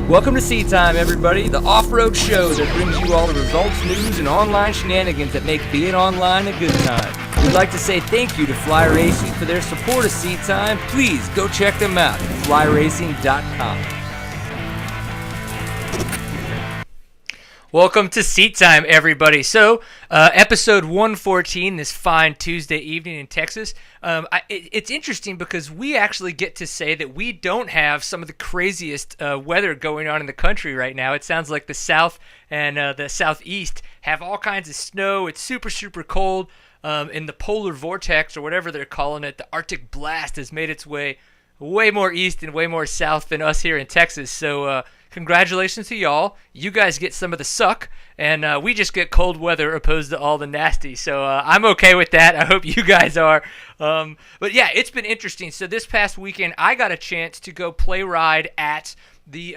Welcome to Seat Time, everybody, the off-road show that brings you all the results, news, and online shenanigans that make being online a good time. We'd like to say thank you to Fly Racing for their support of Seat Time. Please go check them out at flyracing.com. Welcome to Seat Time, everybody. So, episode 114, this fine Tuesday evening in Texas. It's interesting because we actually get to say that we don't have some of the craziest weather going on in the country right now. It sounds like the South and the Southeast have all kinds of snow. It's super, super cold. In the polar vortex, or whatever they're calling it, the Arctic blast has made its way more east and way more south than us here in Texas. So, congratulations to y'all. You guys get some of the suck, and we just get cold weather opposed to all the nasty. So I'm okay with that. I hope you guys are. But yeah, it's been interesting. So this past weekend, I got a chance to go play ride at the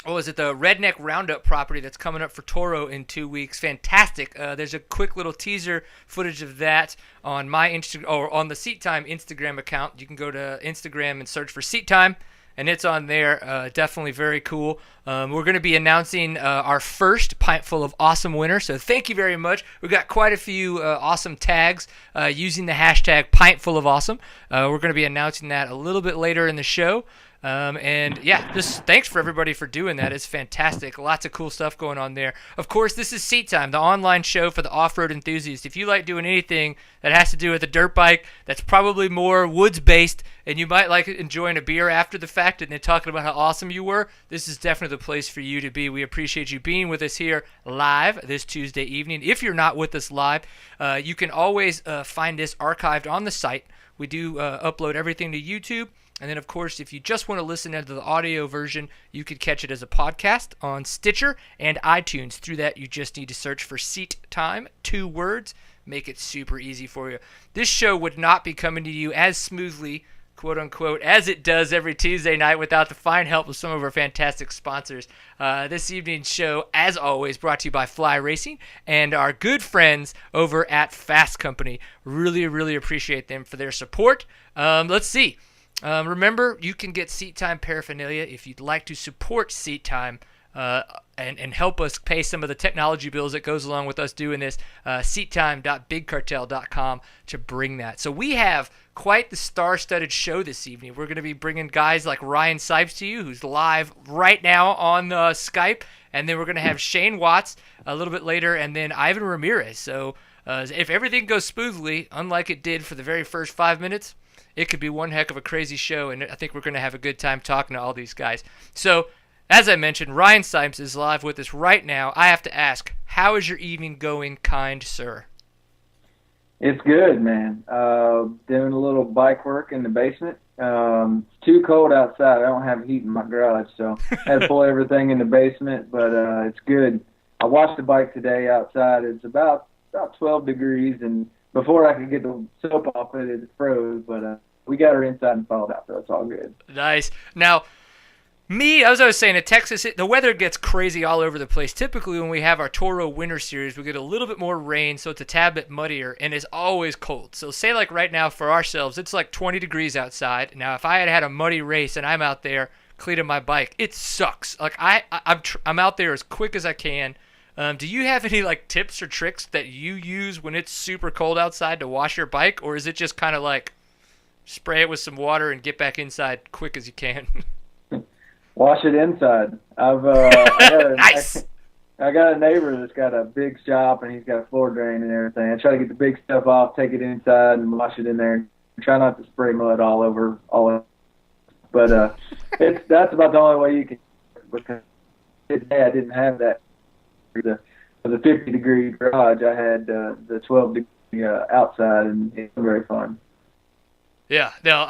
the Redneck Roundup property that's coming up for Toro in 2 weeks. Fantastic. There's a quick little teaser footage of that on my on the Seat Time Instagram account. You can go to Instagram and search for Seat Time, and it's on there. Definitely very cool. We're going to be announcing our first Pintful of Awesome winner, so thank you very much. We've got quite a few awesome tags using the hashtag Pintful of Awesome. We're going to be announcing that a little bit later in the show. And yeah, just thanks for everybody for doing that. It's fantastic. Lots of cool stuff going on there. Of course, this is Seat Time, the online show for the off-road enthusiast. If you like doing anything that has to do with a dirt bike that's probably more woods-based, and you might like enjoying a beer after the fact and then talking about how awesome you were, this is definitely the place for you to be. We appreciate you being with us here live this Tuesday evening. If you're not with us live, you can always find this archived on the site. We do upload everything to YouTube. And then, of course, if you just want to listen to the audio version, you could catch it as a podcast on Stitcher and iTunes. Through that, you just need to search for Seat Time, 2 words, make it super easy for you. This show would not be coming to you as smoothly, quote-unquote, as it does every Tuesday night without the fine help of some of our fantastic sponsors. This evening's show, as always, brought to you by Fly Racing and our good friends over at Fast Company. Really, really appreciate them for their support. Let's see. Remember, you can get Seat Time paraphernalia if you'd like to support Seat Time and help us pay some of the technology bills that goes along with us doing this. Seattime.bigcartel.com to bring that. So we have quite the star-studded show this evening. We're going to be bringing guys like Ryan Sipes to you, who's live right now on Skype, and then we're going to have Shane Watts a little bit later, and then Ivan Ramirez. So if everything goes smoothly, unlike it did for the very first 5 minutes, it could be one heck of a crazy show, and I think we're going to have a good time talking to all these guys. So, as I mentioned, Ryan Sipes is live with us right now. I have to ask, how is your evening going, kind sir? It's good, man. Doing a little bike work in the basement. It's too cold outside. I don't have heat in my garage, so I had to pull everything in the basement, but it's good. I washed the bike today outside. It's about 12 degrees, and before I could get the soap off it, it froze, but we got her inside and thawed out, so it's all good. Nice. Now, as I was saying, in Texas, the weather gets crazy all over the place. Typically, when we have our Toro Winter Series, we get a little bit more rain, so it's a tad bit muddier, and it's always cold. So say like right now for ourselves, it's like 20 degrees outside. Now, if I had a muddy race and I'm out there cleaning my bike, it sucks. Like I'm out there as quick as I can. Do you have any like tips or tricks that you use when it's super cold outside to wash your bike, or is it just kind of like spray it with some water and get back inside quick as you can? Wash it inside. Nice. I got a neighbor that's got a big shop and he's got a floor drain and everything. I try to get the big stuff off, take it inside, and wash it in there. Try not to spray mud all over. But that's about the only way you can. Because today I didn't have that. For the 50-degree garage, I had the 12-degree outside, and it was very fun. Yeah, no,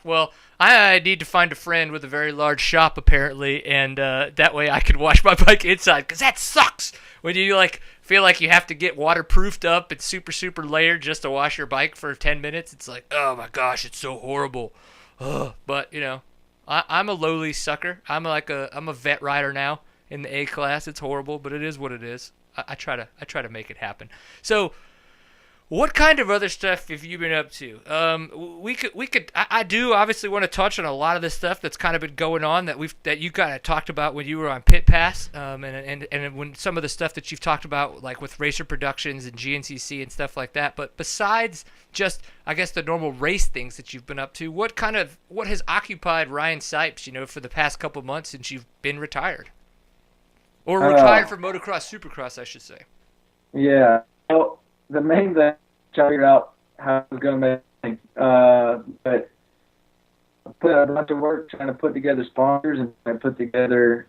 well, I need to find a friend with a very large shop, apparently, and that way I can wash my bike inside, because that sucks when you feel like you have to get waterproofed up and super, super layered just to wash your bike for 10 minutes. It's like, oh my gosh, it's so horrible. But, I'm a lowly sucker. I'm a vet rider now. In the A class, it's horrible, but it is what it is. I try to make it happen. So What kind of other stuff have you been up to? I do obviously want to touch on a lot of the stuff that's kind of been going on that you kind of talked about when you were on Pit Pass, and when some of the stuff that you've talked about, like with Racer Productions and GNCC and stuff like that. But besides just, I guess, the normal race things that you've been up to, what has occupied Ryan Sipes, for the past couple of months since you've been retired, or retired from motocross, supercross, I should say? Yeah. Well, the main thing, trying to figure out how I was going to make but I put a bunch of work trying to put together sponsors, and I put together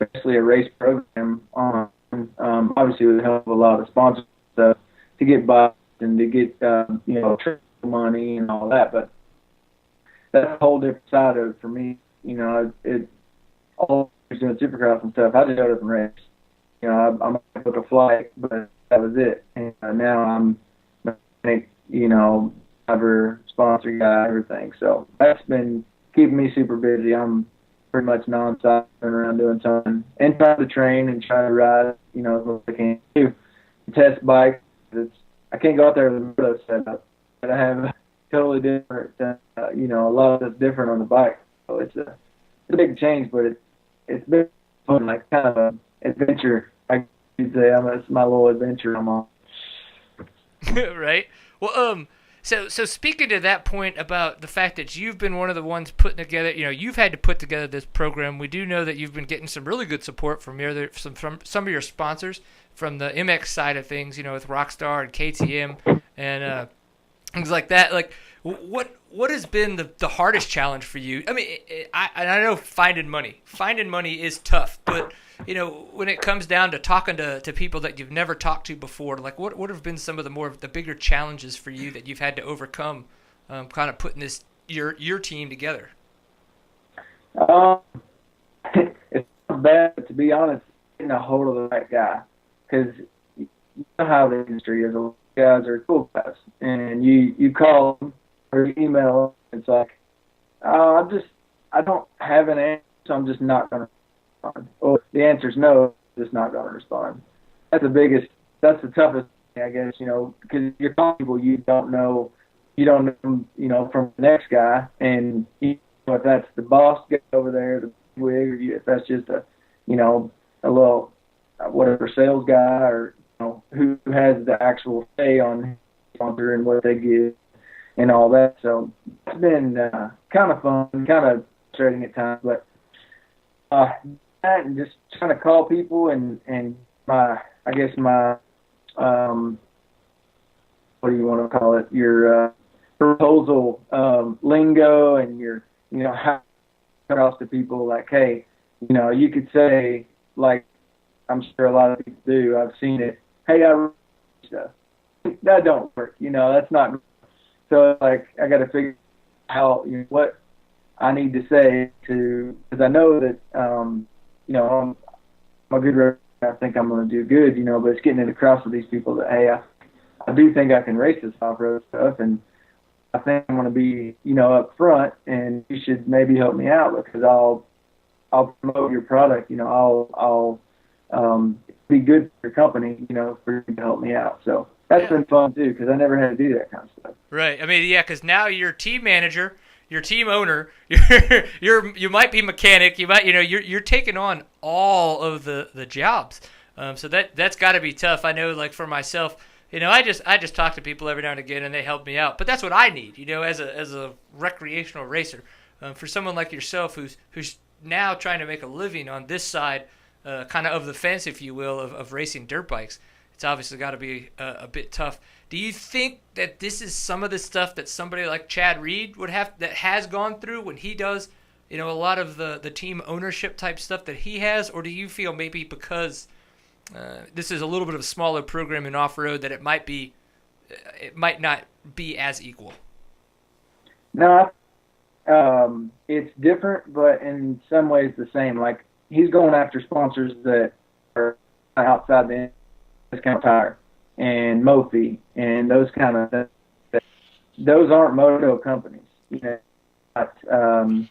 basically a race program on, obviously with the help of a lot of sponsors stuff, to get by and to get, travel money and all that. But that's a whole different side of it for me. All I was doing supercross and stuff, I just showed up and raced. I'm able to fly, but that was it. And now I'm, driver, sponsor guy, everything. So that's been keeping me super busy. I'm pretty much nonstop running around doing something and trying to train and try to ride, as much as I can do. Test bike. I can't go out there with a moto setup, but I have a totally different, a lot that's different on the bike. So it's a big change, but it's been fun, like kind of an adventure. I could say it's my little adventure I'm on. Right. Well, so speaking to that point about the fact that you've been one of the ones putting together, you've had to put together this program. We do know that you've been getting some really good support from some of your sponsors from the MX side of things, with Rockstar and KTM and things like that. Like, what has been the hardest challenge for you? I mean, I know finding money is tough, but when it comes down to talking to people that you've never talked to before, like what have been some of the bigger challenges for you that you've had to overcome, kind of putting your team together? It's not bad, to be honest, getting a hold of the right guy, because you know how the industry is. A lot of guys are cool guys, and you call them or you email them. It's like, I don't have an answer, so I'm just not going to respond. Or the answer is no, I'm just not going to respond. That's the toughest thing, I guess, because you're calling people you don't know, from the next guy, and if that's the boss guy over there, the wig, or if that's just a little whatever sales guy, or who has the actual say on sponsor and what they give and all that. So it's been kind of fun, kind of frustrating at times, but and just trying to call people and my what do you want to call it, your proposal lingo, and your how to cut off to people, like, hey, you could say, like, I'm sure a lot of people do, I've seen it, hey, I wrote stuff. That don't work, that's not good. So, like, I got to figure out what I need to say because I know that, I'm a good racer. I think I'm going to do good, but it's getting it across to these people that, hey, I do think I can race this off-road stuff, and I think I'm going to be, up front, and you should maybe help me out, because I'll promote your product, I'll be good for your company, for you to help me out. So that's been fun too, because I never had to do that kind of stuff. Right. I mean, yeah, because now you're team manager, you're team owner, you might be mechanic, you're taking on all of the jobs. So that's got to be tough. I know, like, for myself, I just talk to people every now and again, and they help me out. But that's what I need, as a recreational racer. For someone like yourself who's now trying to make a living on this side, kind of the fence, if you will, of racing dirt bikes, it's obviously got to be a bit tough. Do you think that this is some of the stuff that somebody like Chad Reed that has gone through when he does, a lot of the team ownership type stuff that he has, or do you feel maybe because this is a little bit of a smaller program in off-road that it might not be as equal? No, it's different, but in some ways the same. Like, he's going after sponsors that are outside the discount tire and Mophie and those kind of things. Those aren't moto companies. I've been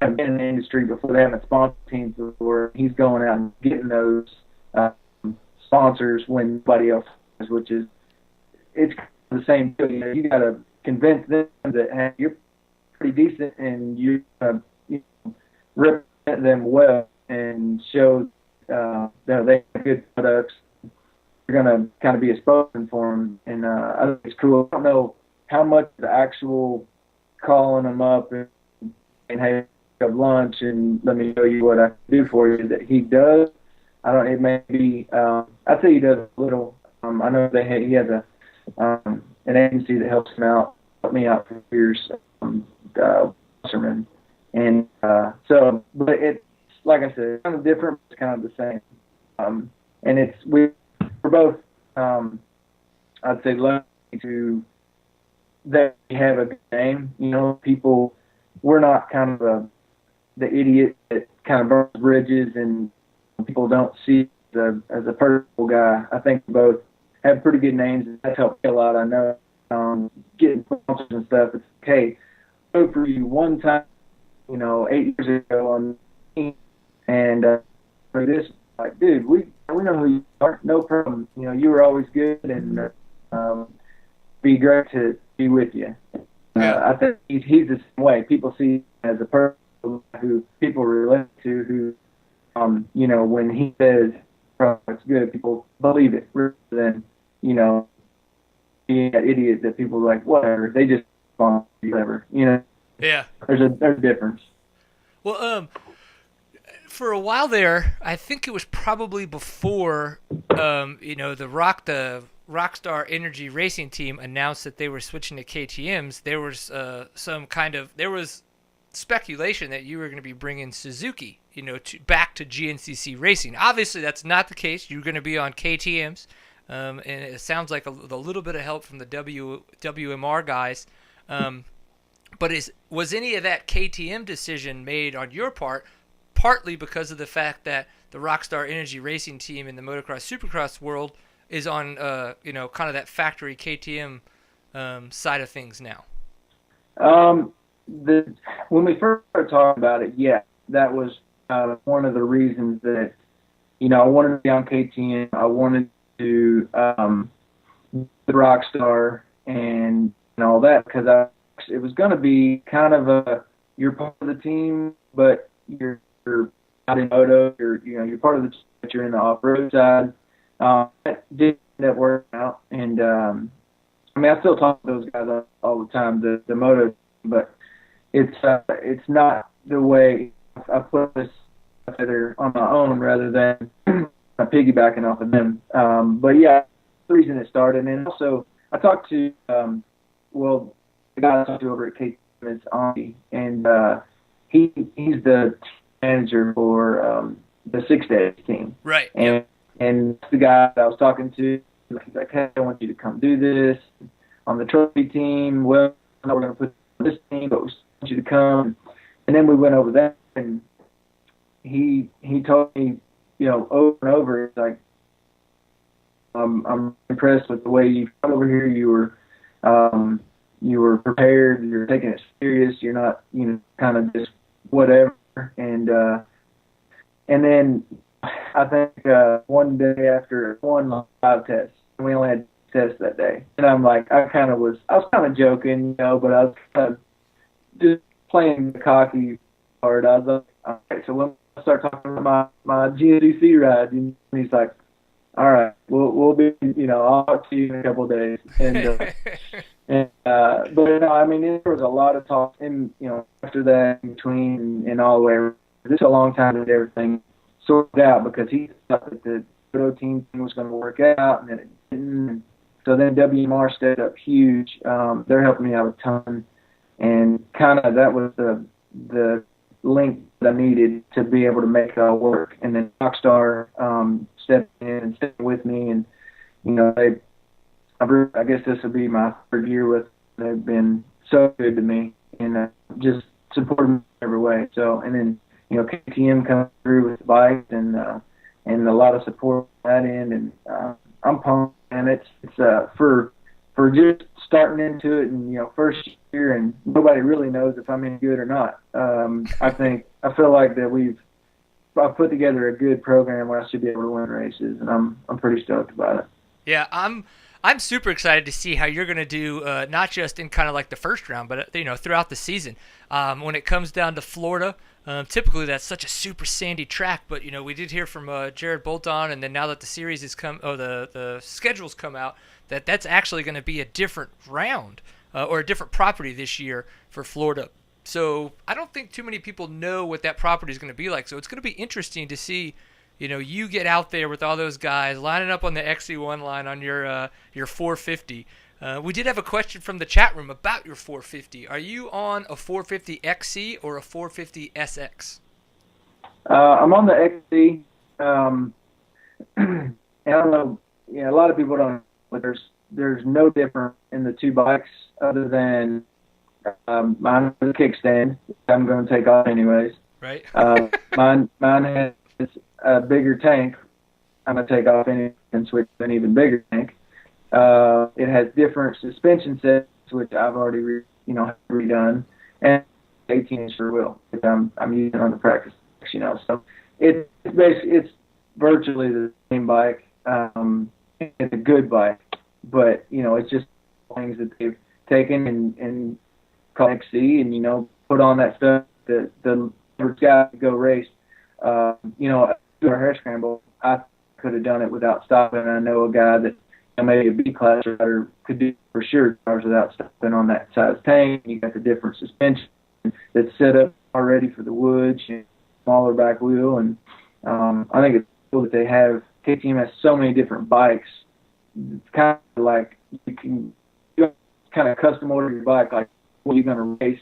in the industry before. They haven't sponsored teams before. He's going out and getting those sponsors when nobody else has, which is it's the same deal. You got to convince them that, hey, you're pretty decent and you represent them well and show that they have good products. You're going to kind of be a spokesman for them. And I think it's cool. I don't know how much the actual calling them up and hey, have lunch and let me show you what I can do for you that he does. I don't. It may be. I'd say he does a little. I know he has an agency that helps me out for years. Wasserman. And so, but it's like I said, it's kind of different. But it's kind of the same. And we're both. I'd say lucky to that we have a good name. People. We're not kind of the idiot that kind of burns bridges and people don't see as a personal guy. I think we both have pretty good names, and that's helped me a lot. I know getting sponsors and stuff. It's okay. Go for you one time, 8 years ago on me, and for this, like, dude, we know who you are. No problem. You were always good, and be great to be with you. I think he's the same way. People see him as a person who people relate to, who, when he says it's good, people believe it rather than, being that idiot that people are like, whatever, they just respond to whatever, Yeah. There's a difference. Well, for a while there, I think it was probably before, the Rockstar Energy Racing team announced that they were switching to KTM's. There was there was speculation that you were going to be bringing Suzuki, back to GNCC Racing. Obviously, that's not the case. You're going to be on KTM's, and it sounds like a little bit of help from the WMR guys. But was any of that KTM decision made on your part, partly because of the fact that the Rockstar Energy Racing team in the motocross supercross world is on, kind of that factory KTM side of things now? When we first started talking about it, yeah, that was one of the reasons that, I wanted to be on KTM. I wanted to the Rockstar and all that because it was going to be kind of you're part of the team, but you're not in moto. You're part of the team, but you're in the off-road side. That didn't end up working out, and I still talk to those guys all the time, the moto, but it's not the way I put this together on my own rather than piggybacking off of them. But yeah, the reason it started, and also I talked to the guy I talked to over at KTM is Andy, and he's the manager for the 6 days team, right? And the guy that I was talking to, he's like, hey, I want you to come do this on the trophy team. Well, no, we're going to put this team, but we want you to come. And then we went over that, and he told me, over and over, it's like, I'm impressed with the way you come over here. You were prepared. You're taking it serious. You're not, kind of just whatever. And then I think one day after one live test, we only had tests that day, and I'm like, I was kind of joking, but I was kind of just playing the cocky part. I was like, all right, so when I start talking about my GNCC ride, and he's like, all right, we'll be, I'll talk to you in a couple of days, and but there was a lot of talk, and after that, in between, and all the way. This is a long time to get everything sorted out because he thought that the photo team thing was going to work out, and then it didn't. So then WMR stepped up huge. They're helping me out a ton, and kind of that was the link that I needed to be able to make it all work. And then Rockstar stepped in and stepped with me, and I guess this will be my third year with them. They've been so good to me and just supported me every way. So, and then KTM comes through with the bikes and a lot of support on that end, and I'm pumped. And it's for just starting into it and first year, and nobody really knows if I'm any good or not. I feel like that I've put together a good program where I should be able to win races, and I'm pretty stoked about it. Yeah, I'm I'm super excited to see how you're going to do, not just in kind of like the first round, but throughout the season. When it comes down to Florida, typically that's such a super sandy track. But we did hear from Jared Bolton, and then now that the series has come, the schedules come out, that's actually going to be a different round or a different property this year for Florida. So I don't think too many people know what that property is going to be like. So it's going to be interesting to see. You get out there with all those guys lining up on the XC1 line on your 450. We did have a question from the chat room about your 450. Are you on a 450 XC or a 450 SX? I'm on the XC. And I don't know, a lot of people don't, but there's no difference in the two bikes other than mine has a kickstand. I'm going to take off anyways. Right. Mine has a bigger tank. I'm going to take off and switch to an even bigger tank. It has different suspension sets, which I've already redone, and 18-inch rear wheel, which I'm using on the practice. So it's virtually the same bike. It's a good bike, but it's just things that they've taken and called XC and put on that stuff that the guy to go race. Do a hair scramble, I could have done it without stopping. I know a guy that maybe a B class rider could do for sure cars without stopping on that size tank. You got the different suspension that's set up already for the woods and smaller back wheel, and I think it's cool that they have KTM has so many different bikes. It's kind of like you can kind of custom order your bike. Like, well, you're going to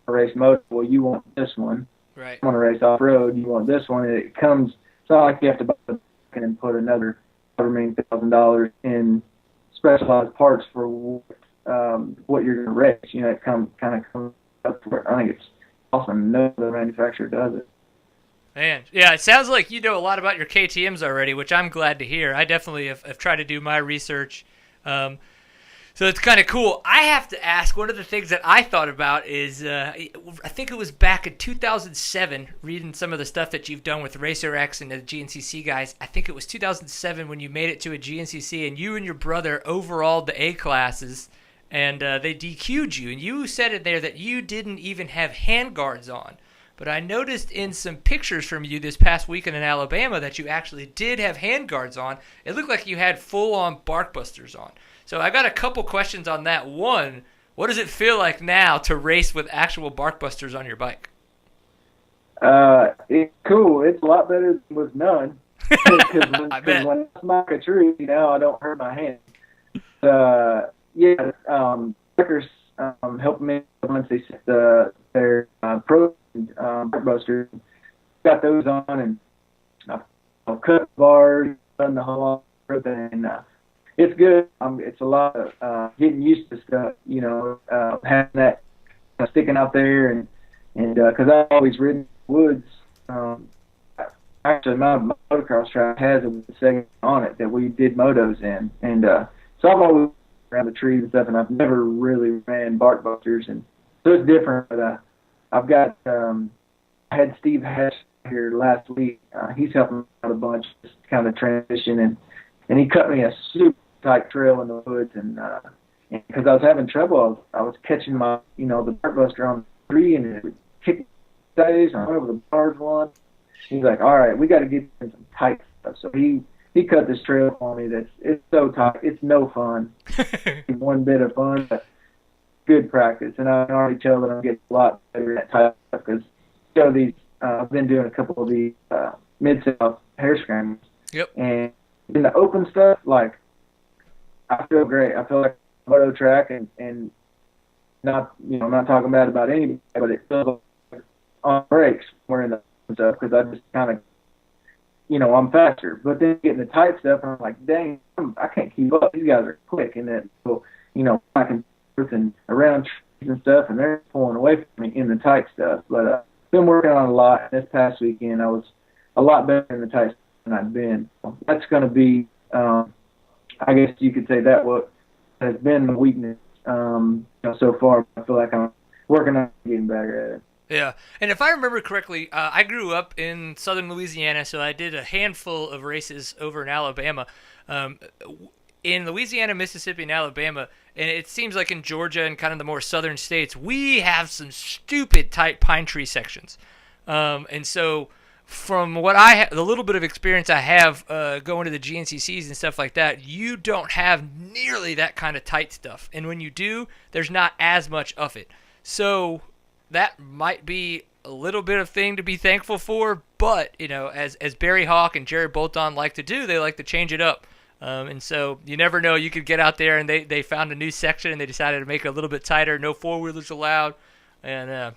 race moto. Well, you want this one. Right. You want to race off road. You want this one. And it comes. It's not like you have to buy the bike and put another $1,000 in specialized parts for what you're going to race. It kind of comes up for it. I think it's awesome. No other manufacturer does it. Man, yeah, it sounds like you know a lot about your KTMs already, which I'm glad to hear. I definitely have tried to do my research. So it's kind of cool. I have to ask, one of the things that I thought about is, I think it was back in 2007, reading some of the stuff that you've done with Racer X and the GNCC guys. I think it was 2007 when you made it to a GNCC and you and your brother overalled the A classes and they DQ'd you. And you said in there that you didn't even have handguards on. But I noticed in some pictures from you this past weekend in Alabama that you actually did have handguards on. It looked like you had full-on bark busters on. So I got a couple questions on that. One, what does it feel like now to race with actual bark busters on your bike? It's cool. It's a lot better than with none. Because when I smoke a tree, I don't hurt my hand. Truckers helped me once they set their pro bark busters. Got those on, and I've cut bars, done the whole thing. It's good. It's a lot of getting used to stuff, having that sticking out there, and because I've always ridden woods. Actually, my motocross track has a segment on it that we did motos in, and so I've always around the trees and stuff, and I've never really ran bark busters, and so it's different. But I've got I had Steve Hesh here last week. He's helping out a bunch, just kind of transition, and he cut me a super tight trail in the woods, and because I was having trouble, I was catching my, the bark buster on the tree, and it would kick days, and I went over the bars one. He's like, all right, we got to get in some tight stuff. So he cut this trail for me it's so tight, it's no fun. It's one bit of fun, but good practice, and I can already tell that I'm getting a lot better at tight stuff because I've been doing a couple of these Mid-South hair scrambles. Yep. And in the open stuff, like, I feel great. I feel like a moto track, and not, I'm not talking bad about anybody, but it feels like on brakes we're in the open stuff because I just kind of, I'm faster. But then getting the tight stuff, I'm like, dang, I can't keep up. These guys are quick, and then, I can forth and around trees and stuff, and they're pulling away from me in the tight stuff. But I've been working on a lot. This past weekend, I was a lot better in the tight stuff than I've been. That's going to be, I guess you could say that what has been my weakness so far. I feel like I'm working on getting better at it. Yeah, and if I remember correctly, I grew up in southern Louisiana, so I did a handful of races over in Alabama. in Louisiana, Mississippi, and Alabama, and it seems like in Georgia and kind of the more southern states, we have some stupid tight pine tree sections. And so from what the little bit of experience I have going to the GNCCs and stuff like that, you don't have nearly that kind of tight stuff. And when you do, there's not as much of it. So that might be a little bit of thing to be thankful for, but, as Barry Hawk and Jerry Bolton like to do, they like to change it up. And so you never know. You could get out there and they found a new section and they decided to make it a little bit tighter. No four-wheelers allowed. And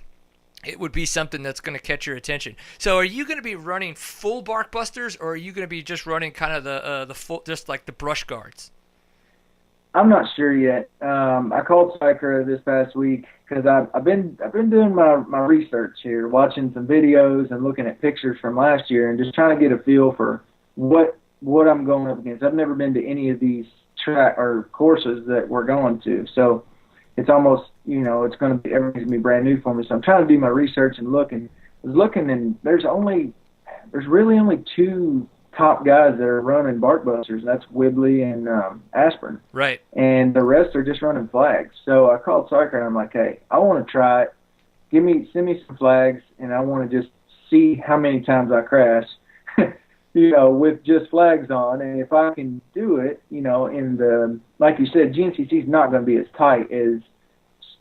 it would be something that's going to catch your attention. So are you going to be running full bark busters, or are you going to be just running kind of the full, just like the brush guards? I'm not sure yet. I called Cycra this past week because I've been doing my research here, watching some videos and looking at pictures from last year and just trying to get a feel for what I'm going up against. I've never been to any of these track or courses that we're going to, so it's almost, it's going to be, everything's going to be brand new for me. So I'm trying to do my research and looking, and there's really only two top guys that are running bark busters, and that's Whibley and Aspirin. Right. And the rest are just running flags. So I called Cycra and I'm like, hey, I want to try it. Send me some flags, and I want to just see how many times I crash. With just flags on, and if I can do it, like you said, GNCC is not going to be as tight as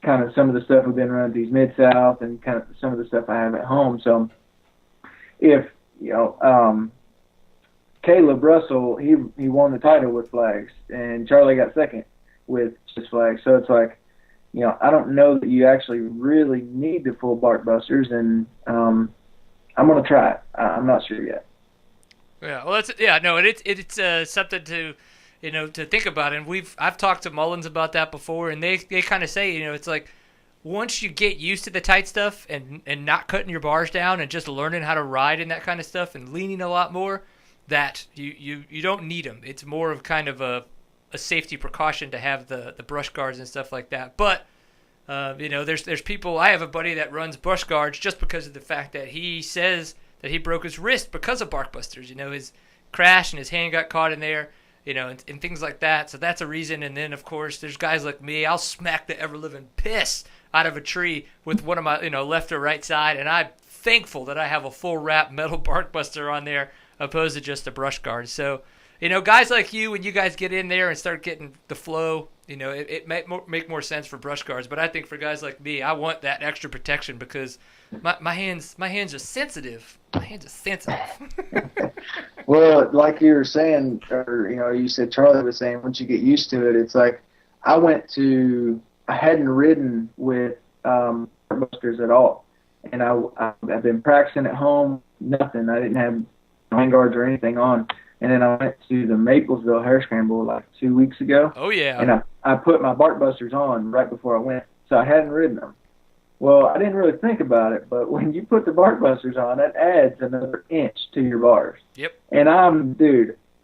kind of some of the stuff we've been running these Mid-South and kind of some of the stuff I have at home. So if, Caleb Russell, he won the title with flags, and Charlie got second with just flags. So it's like, I don't know that you actually really need the full bark busters, and I'm going to try it. I'm not sure yet. Yeah, well, it's something to, to think about, and I've talked to Mullins about that before, and they kind of say, it's like once you get used to the tight stuff and not cutting your bars down and just learning how to ride and that kind of stuff and leaning a lot more, that you don't need them. It's more of kind of a safety precaution to have the brush guards and stuff like that. But there's people. I have a buddy that runs brush guards just because of the fact that he says that he broke his wrist because of bark busters. His crash and his hand got caught in there, and things like that. So that's a reason. And then, of course, there's guys like me. I'll smack the ever-living piss out of a tree with one of my, left or right side. And I'm thankful that I have a full wrap metal bark buster on there opposed to just a brush guard. So, guys like you, when you guys get in there and start getting the flow, it might make more sense for brush guards. But I think for guys like me, I want that extra protection because my hands are sensitive. My hands are sensitive. Well, like you were saying, or you said Charlie was saying, once you get used to it, it's like I hadn't ridden with busters at all, and I've been practicing at home. Nothing. I didn't have rain guards or anything on. And then I went to the Maplesville Hare Scramble like 2 weeks ago. Oh, yeah. And I put my bark busters on right before I went, so I hadn't ridden them. Well, I didn't really think about it, but when you put the bark busters on, that adds another inch to your bars. Yep. And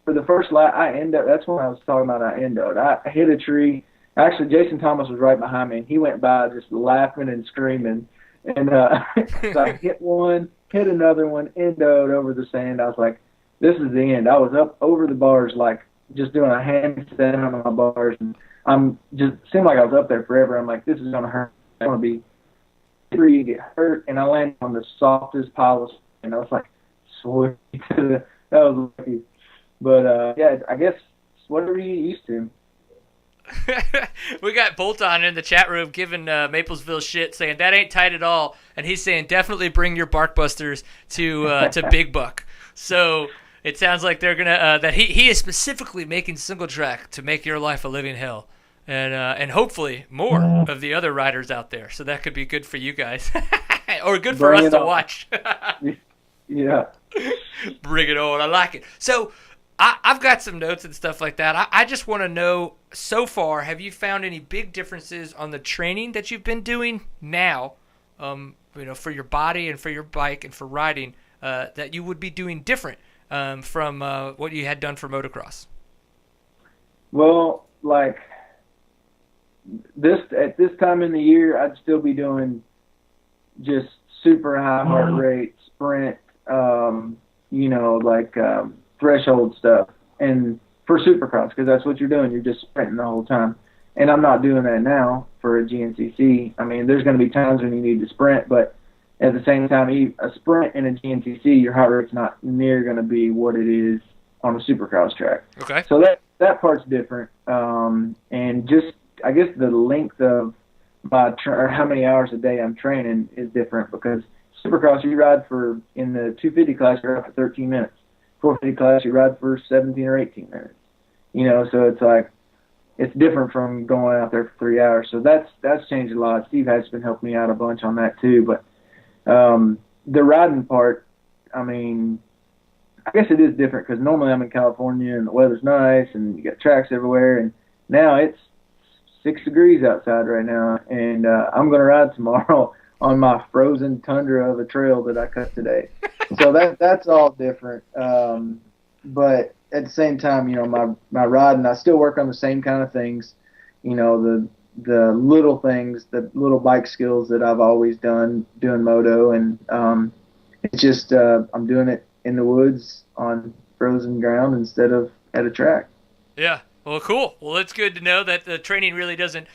for the first lap, that's when I was talking about I endoed. I hit a tree. Actually, Jason Thomas was right behind me, and he went by just laughing and screaming. And so I hit one, hit another one, endoed over the sand. I was like, this is the end. I was up over the bars, like just doing a handstand on my bars, and seemed like I was up there forever. I'm like, this is gonna hurt. I want to be free, get hurt, and I landed on the softest pile of sand. And I was like, sweet. That was lucky. But yeah, I guess it's whatever you used to. We got Bolton in the chat room giving Maplesville shit, saying that ain't tight at all, and he's saying definitely bring your bark busters to Big Buck. So it sounds like they're gonna that he is specifically making single track to make your life a living hell, and hopefully more of the other riders out there. So that could be good for you guys, or good for us to watch. Yeah, bring it on. I like it. So I've got some notes and stuff like that. I just want to know, so far, have you found any big differences on the training that you've been doing now, for your body and for your bike and for riding, that you would be doing different from what you had done for motocross? Well, like at this time in the year, I'd still be doing just super high heart rate sprint, threshold stuff. And for Supercross, because that's what you're doing. You're just sprinting the whole time. And I'm not doing that now for a GNCC. I mean, there's going to be times when you need to sprint, but at the same time, a sprint in a GNCC, your heart rate's not near going to be what it is on a Supercross track. Okay. So that part's different. And just, I guess, the length of or how many hours a day I'm training is different, because Supercross, you ride in the 250 class, you ride for 13 minutes. 450 class, you ride for 17 or 18 minutes. So it's like, it's different from going out there for 3 hours. So that's changed a lot. Steve has been helping me out a bunch on that too. But the riding part, I mean, I guess it is different, because normally I'm in California and the weather's nice and you got tracks everywhere. And now it's 6 degrees outside right now. And I'm going to ride tomorrow on my frozen tundra of a trail that I cut today. So that's all different. But at the same time, my riding, I still work on the same kind of things, the little things, the little bike skills that I've always done doing moto. And it's just I'm doing it in the woods on frozen ground instead of at a track. Yeah. Well, cool. Well, it's good to know that the training really doesn't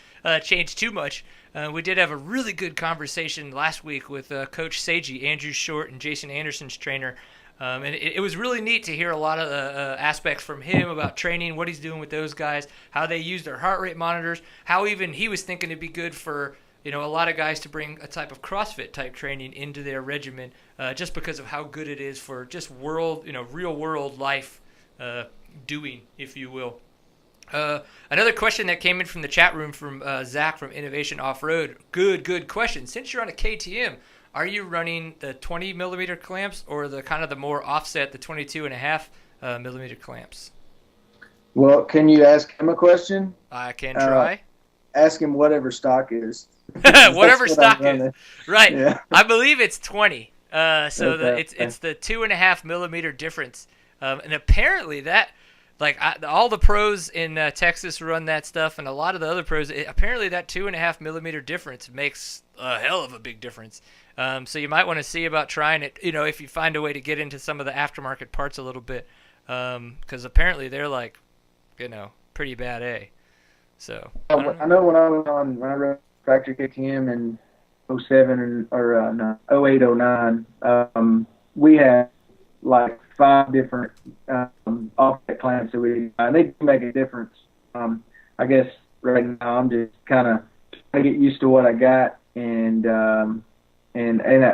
change too much. We did have a really good conversation last week with Coach Seiji, Andrew Short, and Jason Anderson's trainer. And it was really neat to hear a lot of aspects from him about training, what he's doing with those guys, how they use their heart rate monitors, how even he was thinking it'd be good for a lot of guys to bring a type of CrossFit type training into their regimen, just because of how good it is for just real world life doing, if you will. Another question that came in from the chat room from Zach from Innovation Off-Road. Good question. Since you're on a KTM, are you running the 20 millimeter clamps or the kind of the more offset, the 22.5 millimeter clamps? Well, can you ask him a question? I can try. Ask him whatever stock is. Whatever stock is. Right. Yeah. I believe it's 20. So okay. it's the 2.5 millimeter difference. And apparently that, all the pros in Texas run that stuff, and a lot of the other pros, apparently that 2.5 millimeter difference makes a hell of a big difference. So you might want to see about trying it, if you find a way to get into some of the aftermarket parts a little bit, because apparently they're pretty bad A. So I know when I rode factory KTM in 07 or 08, 09, we had 5 different offset clamps that and they do make a difference. I guess right now I'm just kind of trying to get used to what I got, and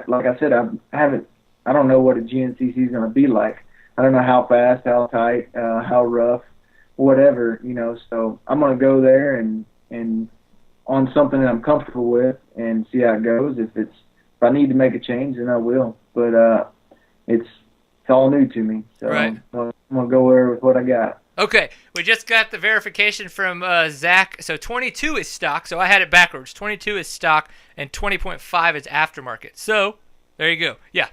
like I said, I don't know what a GNCC is going to be like. I don't know how fast, how tight, how rough, whatever, so I'm going to go there and on something that I'm comfortable with and see how it goes. If I need to make a change, then I will. But it's all new to me, so right. I'm going to go there with what I got. Okay, we just got the verification from Zach. So 22 is stock, so I had it backwards. 22 is stock, and 20.5 is aftermarket. So there you go. Yeah,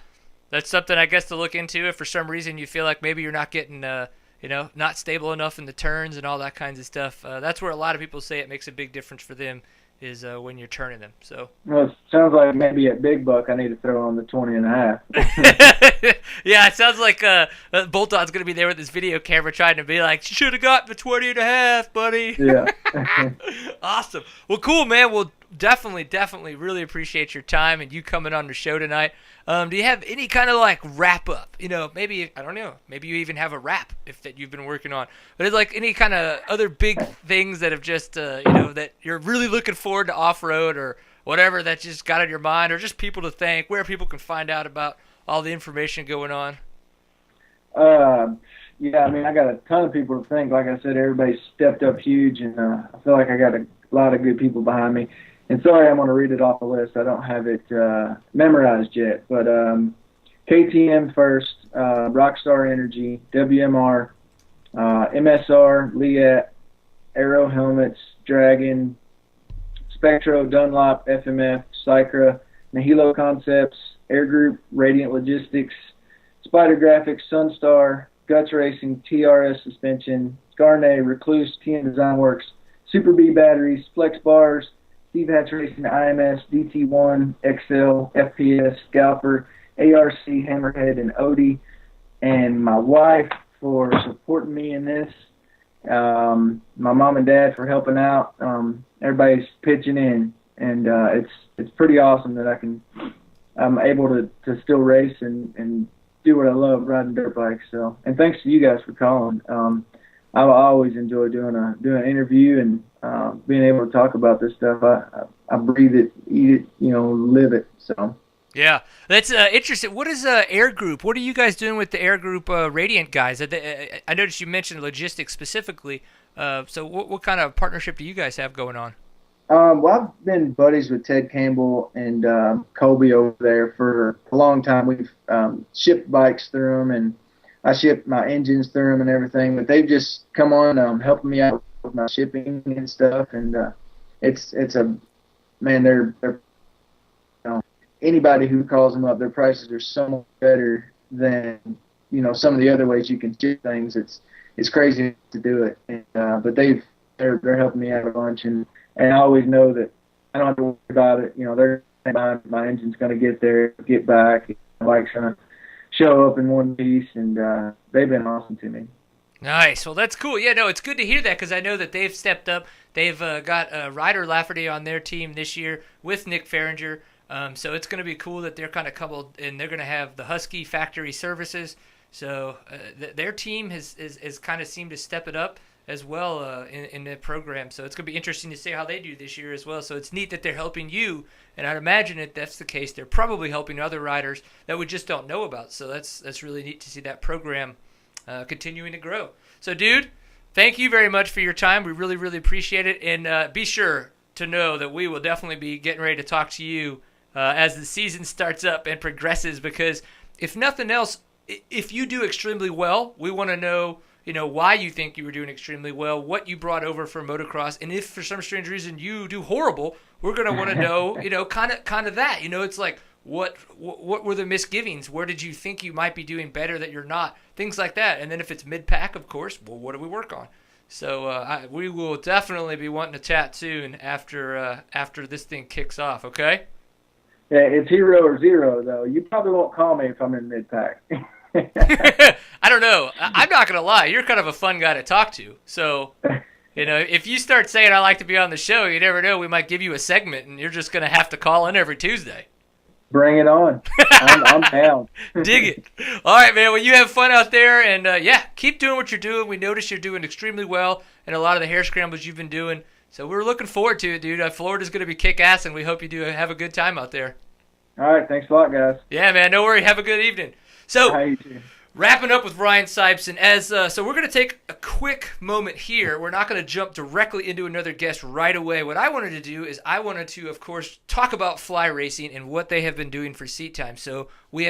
that's something I guess to look into if for some reason you feel like maybe you're not getting, not stable enough in the turns and all that kinds of stuff. That's where a lot of people say it makes a big difference for them is when you're turning them. So well, it sounds like maybe at Big Buck I need to throw on the 20.5. Yeah, it sounds like Bolton's going to be there with his video camera trying to be like, you should have got the 20.5, buddy. Yeah. Awesome. Well, cool, man. We'll definitely really appreciate your time and you coming on the show tonight. Do you have any kind of wrap up? Maybe, I don't know, maybe you even have a rap that you've been working on. But it's any kind of other big things that have just, that you're really looking forward to off-road or whatever that just got on your mind, or just people to thank, where people can find out about all the information going on? Yeah, I mean, I got a ton of people to thank. Like I said, everybody's stepped up huge, and I feel like I got a lot of good people behind me. And sorry, I'm going to read it off the list. I don't have it memorized yet. But KTM first, Rockstar Energy, WMR, MSR, Liat, Aero Helmets, Dragon, Spectro, Dunlop, FMF, Cycra, Nihilo Concepts, Air Group, Radiant Logistics, Spider Graphics, Sunstar, Guts Racing, TRS Suspension, Garnet, Recluse, TN Design Works, Super B Batteries, Flex Bars, Steve Hatch Racing, IMS, DT1, XL, FPS, Scalper, ARC, Hammerhead, and Odie, and my wife for supporting me in this. my mom and dad for helping out. Everybody's pitching in, and it's pretty awesome that I'm able to still race and do what I love, riding dirt bikes. So, and thanks to you guys for calling. I always enjoy doing an interview and being able to talk about this stuff. I breathe it, eat it, live it. So. Yeah, that's interesting. What is Air Group? What are you guys doing with the Air Group Radiant guys? I noticed you mentioned logistics specifically. So what kind of partnership do you guys have going on? Well, I've been buddies with Ted Campbell and Colby over there for a long time. We've shipped bikes through them, and I ship my engines through them and everything. But they've just come on helping me out with my shipping and stuff. And they're anybody who calls them up, their prices are so much better than some of the other ways you can ship things. It's crazy to do it, but they're helping me out a bunch, and I always know that I don't have to worry about it. They're my engine's going to get there, get back, my bike's going to show up in one piece, and they've been awesome to me. Nice. Well, that's cool. Yeah, no, it's good to hear that because I know that they've stepped up. They've got Ryder Lafferty on their team this year with Nick Farringer. So it's going to be cool that they're kind of coupled, and they're going to have the Husky factory services. So their team has kind of seemed to step it up as well in the program. So it's going to be interesting to see how they do this year as well. So it's neat that they're helping you, and I'd imagine if that's the case, they're probably helping other riders that we just don't know about. So that's really neat to see that program continuing to grow. So, dude, thank you very much for your time. We really, really appreciate it. And be sure to know that we will definitely be getting ready to talk to you as the season starts up and progresses, because if nothing else, if you do extremely well, we want to know, why you think you were doing extremely well, what you brought over for motocross, and if for some strange reason you do horrible, we're going to want to know, kind of that. It's like, what were the misgivings? Where did you think you might be doing better that you're not? Things like that. And then if it's mid-pack, of course, well, what do we work on? So we will definitely be wanting to chat soon after this thing kicks off, okay? Yeah, it's hero or zero, though. You probably won't call me if I'm in mid-pack. I don't know. I'm not going to lie. You're kind of a fun guy to talk to. So, if you start saying I like to be on the show, you never know. We might give you a segment, and you're just going to have to call in every Tuesday. Bring it on. I'm down. Dig it. All right, man. Well, you have fun out there, and, keep doing what you're doing. We notice you're doing extremely well in a lot of the hair scrambles you've been doing. So we're looking forward to it, dude. Florida's going to be kick-ass, and we hope you do have a good time out there. All right. Thanks a lot, guys. Yeah, man. No worry. Have a good evening. So, you too. Wrapping up with Ryan Sipes, so we're going to take a quick moment here. We're not going to jump directly into another guest right away. What I wanted to do is I wanted to, of course, talk about fly racing and what they have been doing for seat time. So we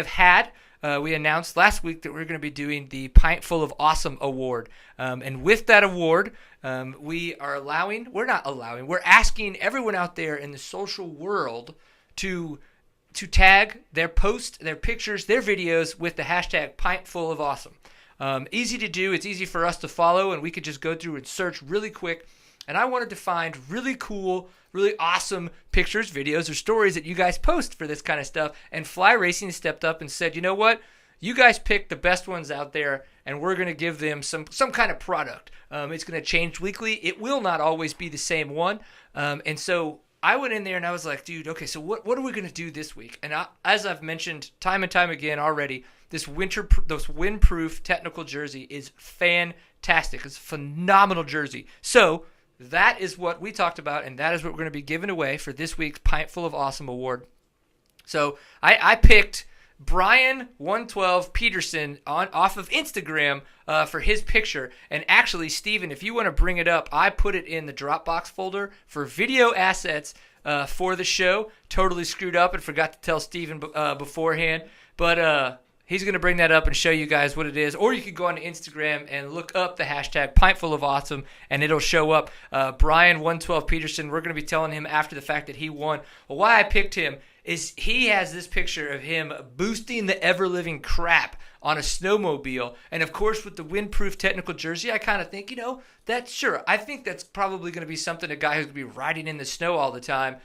announced last week that we're going to be doing the Pint Full of Awesome Award. And with that award, we're asking everyone out there in the social world to tag their post, their pictures, their videos with the hashtag PintFullOfAwesome. Easy to do. It's easy for us to follow, and we could just go through and search really quick. And I wanted to find really cool, really awesome pictures, videos, or stories that you guys post for this kind of stuff. And Fly Racing stepped up and said, you know what? You guys pick the best ones out there, and we're going to give them some kind of product. It's going to change weekly. It will not always be the same one. And so I went in there and I was like, dude, okay, so what are we going to do this week? And as I've mentioned time and time again already, this windproof technical jersey is fantastic. It's a phenomenal jersey. So that is what we talked about, and that is what we're going to be giving away for this week's Pint Full of Awesome Award. So I picked Brian 112 Peterson off of Instagram for his picture. And actually, Steven, if you want to bring it up, I put it in the Dropbox folder for video assets for the show. Totally screwed up and forgot to tell Steven beforehand. But he's going to bring that up and show you guys what it is. Or you could go on Instagram and look up the hashtag PintFullOfAwesome, and it'll show up. Brian 112 Peterson, we're going to be telling him after the fact that he won. Well, why I picked him is he has this picture of him boosting the ever-living crap on a snowmobile. And, of course, with the windproof technical jersey, I kind of think, I think that's probably going to be something a guy who's going to be riding in the snow all the time,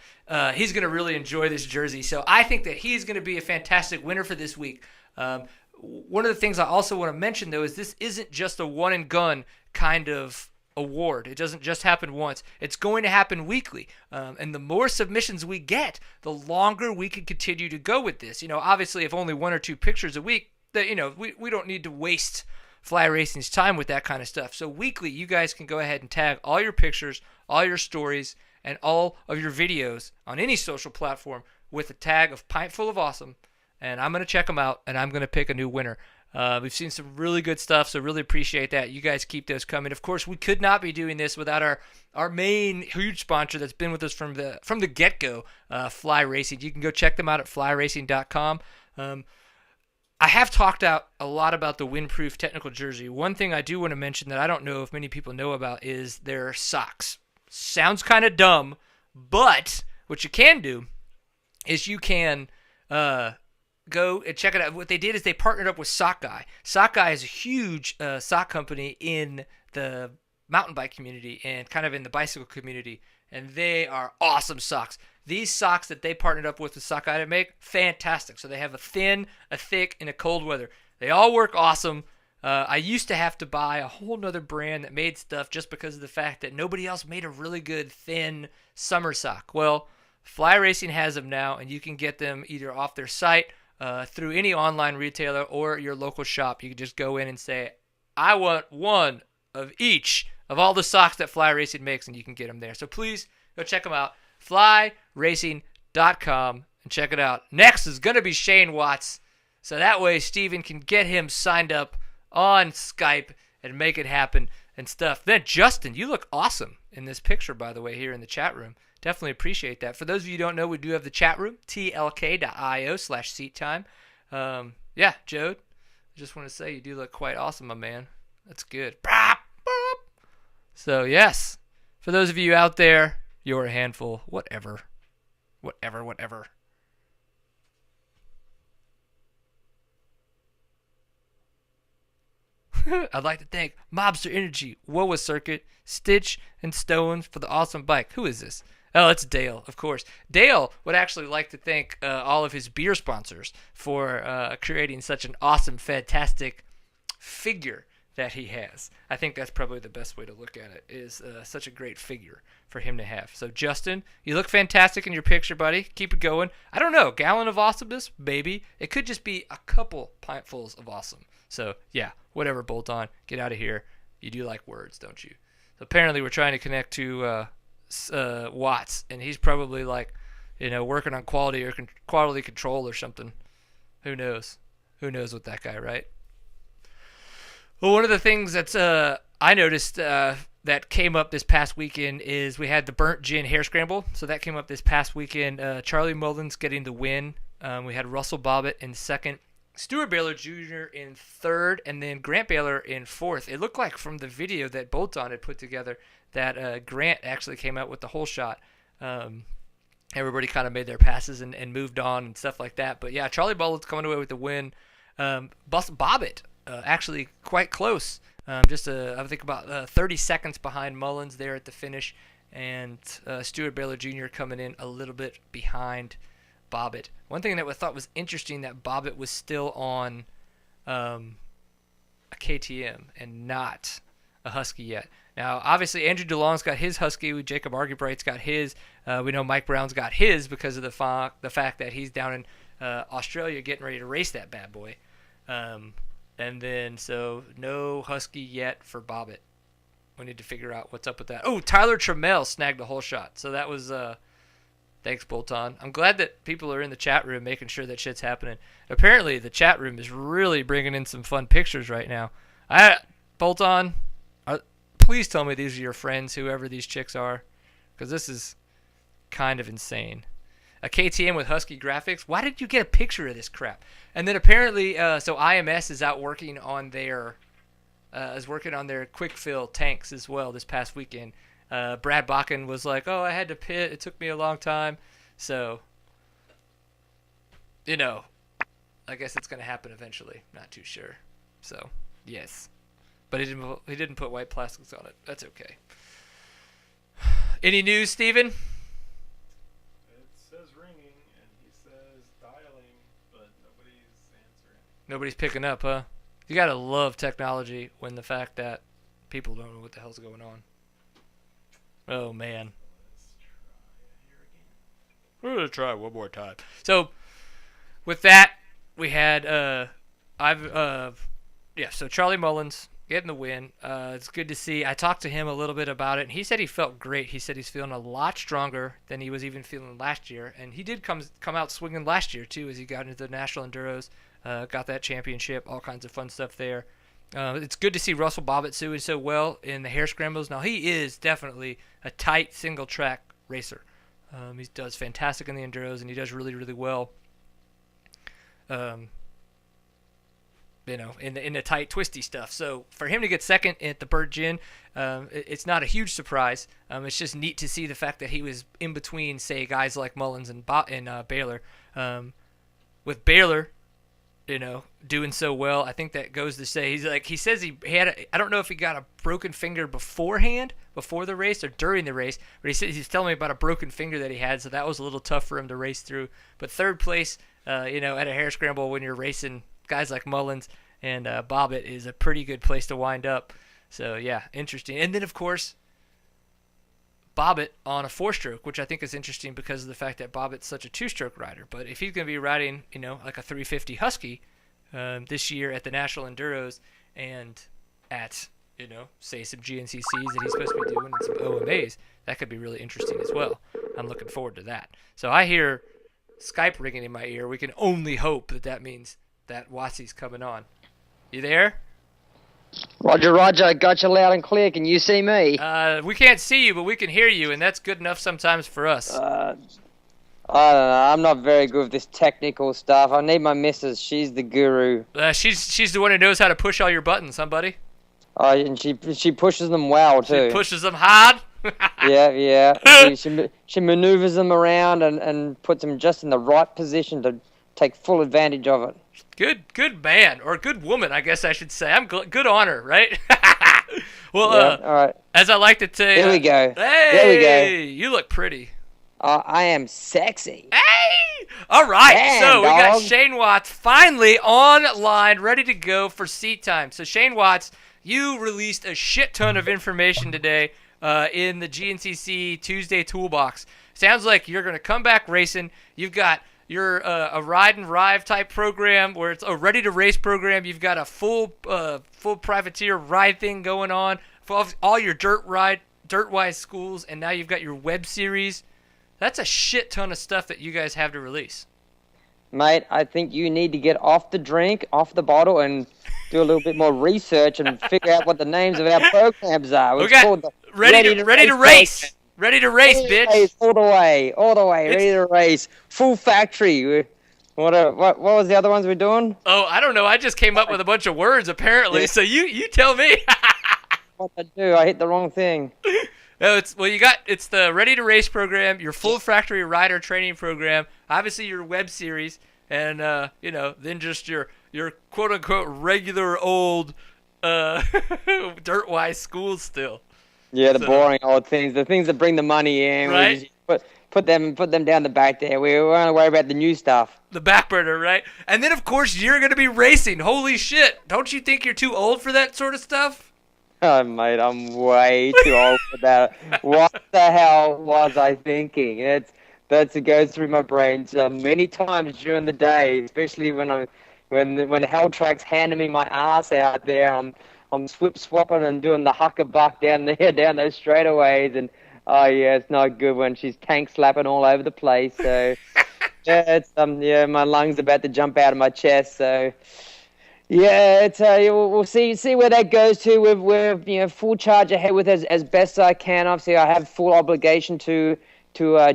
he's going to really enjoy this jersey. So I think that he's going to be a fantastic winner for this week. One of the things I also want to mention, though, is this isn't just a one-and-gun kind of award. It doesn't just happen once. It's going to happen weekly. And the more submissions we get, the longer we can continue to go with this. Obviously, if only 1 or 2 pictures a week, we don't need to waste Fly Racing's time with that kind of stuff. So weekly, you guys can go ahead and tag all your pictures, all your stories, and all of your videos on any social platform with a tag of Pintful of Awesome. And I'm going to check them out, and I'm going to pick a new winner. We've seen some really good stuff, so really appreciate that. You guys keep those coming. Of course, we could not be doing this without our main huge sponsor that's been with us from the get-go, Fly Racing. You can go check them out at flyracing.com. I have talked out a lot about the windproof technical jersey. One thing I do want to mention that I don't know if many people know about is their socks. Sounds kind of dumb, but what you can do is you can go and check it out. What they did is they partnered up with Sock Guy. Sock Guy is a huge sock company in the mountain bike community and kind of in the bicycle community, and they are awesome socks. These socks that they partnered up with the Sock Guy to make, fantastic. So they have a thin, a thick, and a cold weather. They all work awesome. I used to have to buy a whole nother brand that made stuff just because of the fact that nobody else made a really good, thin summer sock. Well, Fly Racing has them now, and you can get them either off their site, through any online retailer, or your local shop. You can just go in and say, I want one of each of all the socks that Fly Racing makes, and you can get them there. So please go check them out. flyracing.com and check it out. Next is going to be Shane Watts, so that way Steven can get him signed up on Skype and make it happen and stuff. Then Justin, you look awesome in this picture, by the way, here in the chat room. Definitely appreciate that. For those of you who don't know, we do have the chat room, tlk.io/seattime. Yeah, Jode, I just want to say you do look quite awesome, my man. That's good. So, yes, for those of you out there, you're a handful. Whatever. I'd like to thank Mobster Energy, Woa Circuit, Stitch, and Stones for the awesome bike. Who is this? Oh, it's Dale, of course. Dale would actually like to thank all of his beer sponsors for creating such an awesome, fantastic figure that he has. I think that's probably the best way to look at it, is such a great figure for him to have. So, Justin, you look fantastic in your picture, buddy. Keep it going. I don't know, gallon of awesomeness? Maybe. It could just be a couple pintfuls of awesome. So, yeah, whatever, Bolt On. Get out of here. You do like words, don't you? So, apparently we're trying to connect to Watts, and he's probably like, working on quality control or something. Who knows? Who knows with that guy, right? Well, one of the things that's I noticed that came up this past weekend is we had the Burnt Gin Hair Scramble. So that came up this past weekend. Charlie Mullins getting the win. We had Russell Bobbitt in second, Stuart Baylor Jr. in third, and then Grant Baylor in fourth. It looked like from the video that Bolt On had put together that Grant actually came out with the whole shot. Everybody kind of made their passes and moved on and stuff like that. But yeah, Charlie Mullins coming away with the win. Bobbitt actually quite close. I think about 30 seconds behind Mullins there at the finish, and Stuart Baylor Jr. coming in a little bit behind Bobbitt. One thing that I thought was interesting, that Bobbitt was still on a KTM and not a Husky yet. Now, obviously, Andrew DeLong's got his Husky. Jacob Argybright's got his. We know Mike Brown's got his because of the fact that he's down in Australia getting ready to race that bad boy. And then, so no Husky yet for Bobbitt. We need to figure out what's up with that. Oh, Tyler Trammell snagged the whole shot. So that was, thanks, Bolt On. I'm glad that people are in the chat room making sure that shit's happening. Apparently, the chat room is really bringing in some fun pictures right now. Bolt On, please tell me these are your friends, whoever these chicks are, because this is kind of insane. A KTM with Husky graphics. Why did you get a picture of this crap? And then apparently, so IMS is out working on their quick fill tanks as well this past weekend. Brad Bakken was like, "Oh, I had to pit. It took me a long time." So, I guess it's gonna happen eventually. Not too sure. So, yes, but he didn't put white plastics on it. That's okay. Any news, Steven? Nobody's picking up, huh? You gotta love technology when the fact that people don't know what the hell's going on. Oh, man. We're going to try one more time. So, with that, we had, so Charlie Mullins getting the win. It's good to see. I talked to him a little bit about it, and he said he felt great. He said he's feeling a lot stronger than he was even feeling last year, and he did come out swinging last year, too, as he got into the National Enduros, got that championship, all kinds of fun stuff there. It's good to see Russell Bobbitt doing so well in the hare scrambles. Now, he is definitely a tight single-track racer. He does fantastic in the Enduros, and he does really, really well. In the tight, twisty stuff. So for him to get second at the Burt Gin, it's not a huge surprise. It's just neat to see the fact that he was in between, say, guys like Mullins and Baylor. With Baylor, doing so well, I think that goes to say he says he had I don't know if he got a broken finger before the race or during the race, but he said he's telling me about a broken finger that he had, so that was a little tough for him to race through. But third place, at a hare scramble when you're racing guys like Mullins and Bobbitt is a pretty good place to wind up. So yeah, interesting. And then of course Bobbitt on a 4-stroke, which I think is interesting because of the fact that Bobbitt's such a 2-stroke rider. But if he's going to be riding, like a 350 Husky this year at the National Enduros and at, say some GNCCs that he's supposed to be doing and some OMAs, that could be really interesting as well. I'm looking forward to that. So I hear Skype ringing in my ear. We can only hope that means that Watsy's coming on. You there? Roger, Roger. Got you loud and clear. Can you see me? We can't see you, but we can hear you, and that's good enough sometimes for us. I don't know. I'm not very good with this technical stuff. I need my missus. She's the guru. She's the one who knows how to push all your buttons, huh, buddy? And she pushes them well, too. She pushes them hard? Yeah. She maneuvers them around and puts them just in the right position to take full advantage of it. Good man, or good woman, I guess I should say. I'm good on her, right? Well, all right. As I like to say, there we go. Hey, there we go. You look pretty. I am sexy. Hey! All right, Damn, so we got dog. Shane Watts finally online, ready to go for seat time. So Shane Watts, you released a shit ton of information today in the GNCC Tuesday Toolbox. Sounds like you're going to come back racing. You've got a ride and rive type program where it's a ready to race program. You've got a full privateer ride thing going on for all your dirt-wise schools, and now you've got your web series. That's a shit ton of stuff that you guys have to release. Mate, I think you need to get off the drink, off the bottle, and do a little bit more research and figure out what the names of our programs are. It's called the ready to race. Ready to race, bitch. All the way. Ready to race. Full factory. What was the other ones we're doing? Oh, I don't know. I just came up with a bunch of words, apparently. Yeah. So you tell me. What did I do? I hit the wrong thing. It's the Ready to Race program, your full factory rider training program, obviously your web series, and then just your quote unquote regular old dirt-wise schools still. Yeah, the boring old things, the things that bring the money in. Right. We just put them down the back there. We don't worry about the new stuff. The back burner, right? And then, of course, you're going to be racing. Holy shit. Don't you think you're too old for that sort of stuff? Oh, mate, I'm way too old for that. What the hell was I thinking? That goes through my brain many times during the day, especially when the hell track's handing me my ass out there. I'm swip-swapping and doing the hucker-buck down those straightaways, and it's not good when she's tank-slapping all over the place. So, my lungs about to jump out of my chest. So, we'll see where that goes to. We're full charge ahead with as best I can. Obviously, I have full obligation to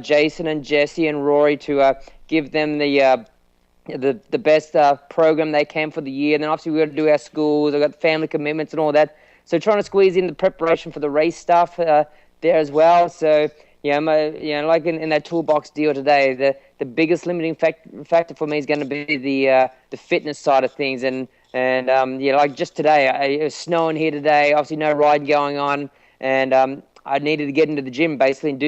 Jason and Jesse and Rory to give them the best program they can for the year. And then obviously we've got to do our schools. I've got family commitments and all that. So trying to squeeze in the preparation for the race stuff there as well. So like in that toolbox deal today, the biggest limiting factor for me is going to be the fitness side of things. And like just today, it was snowing here today. Obviously no riding going on, and I needed to get into the gym basically and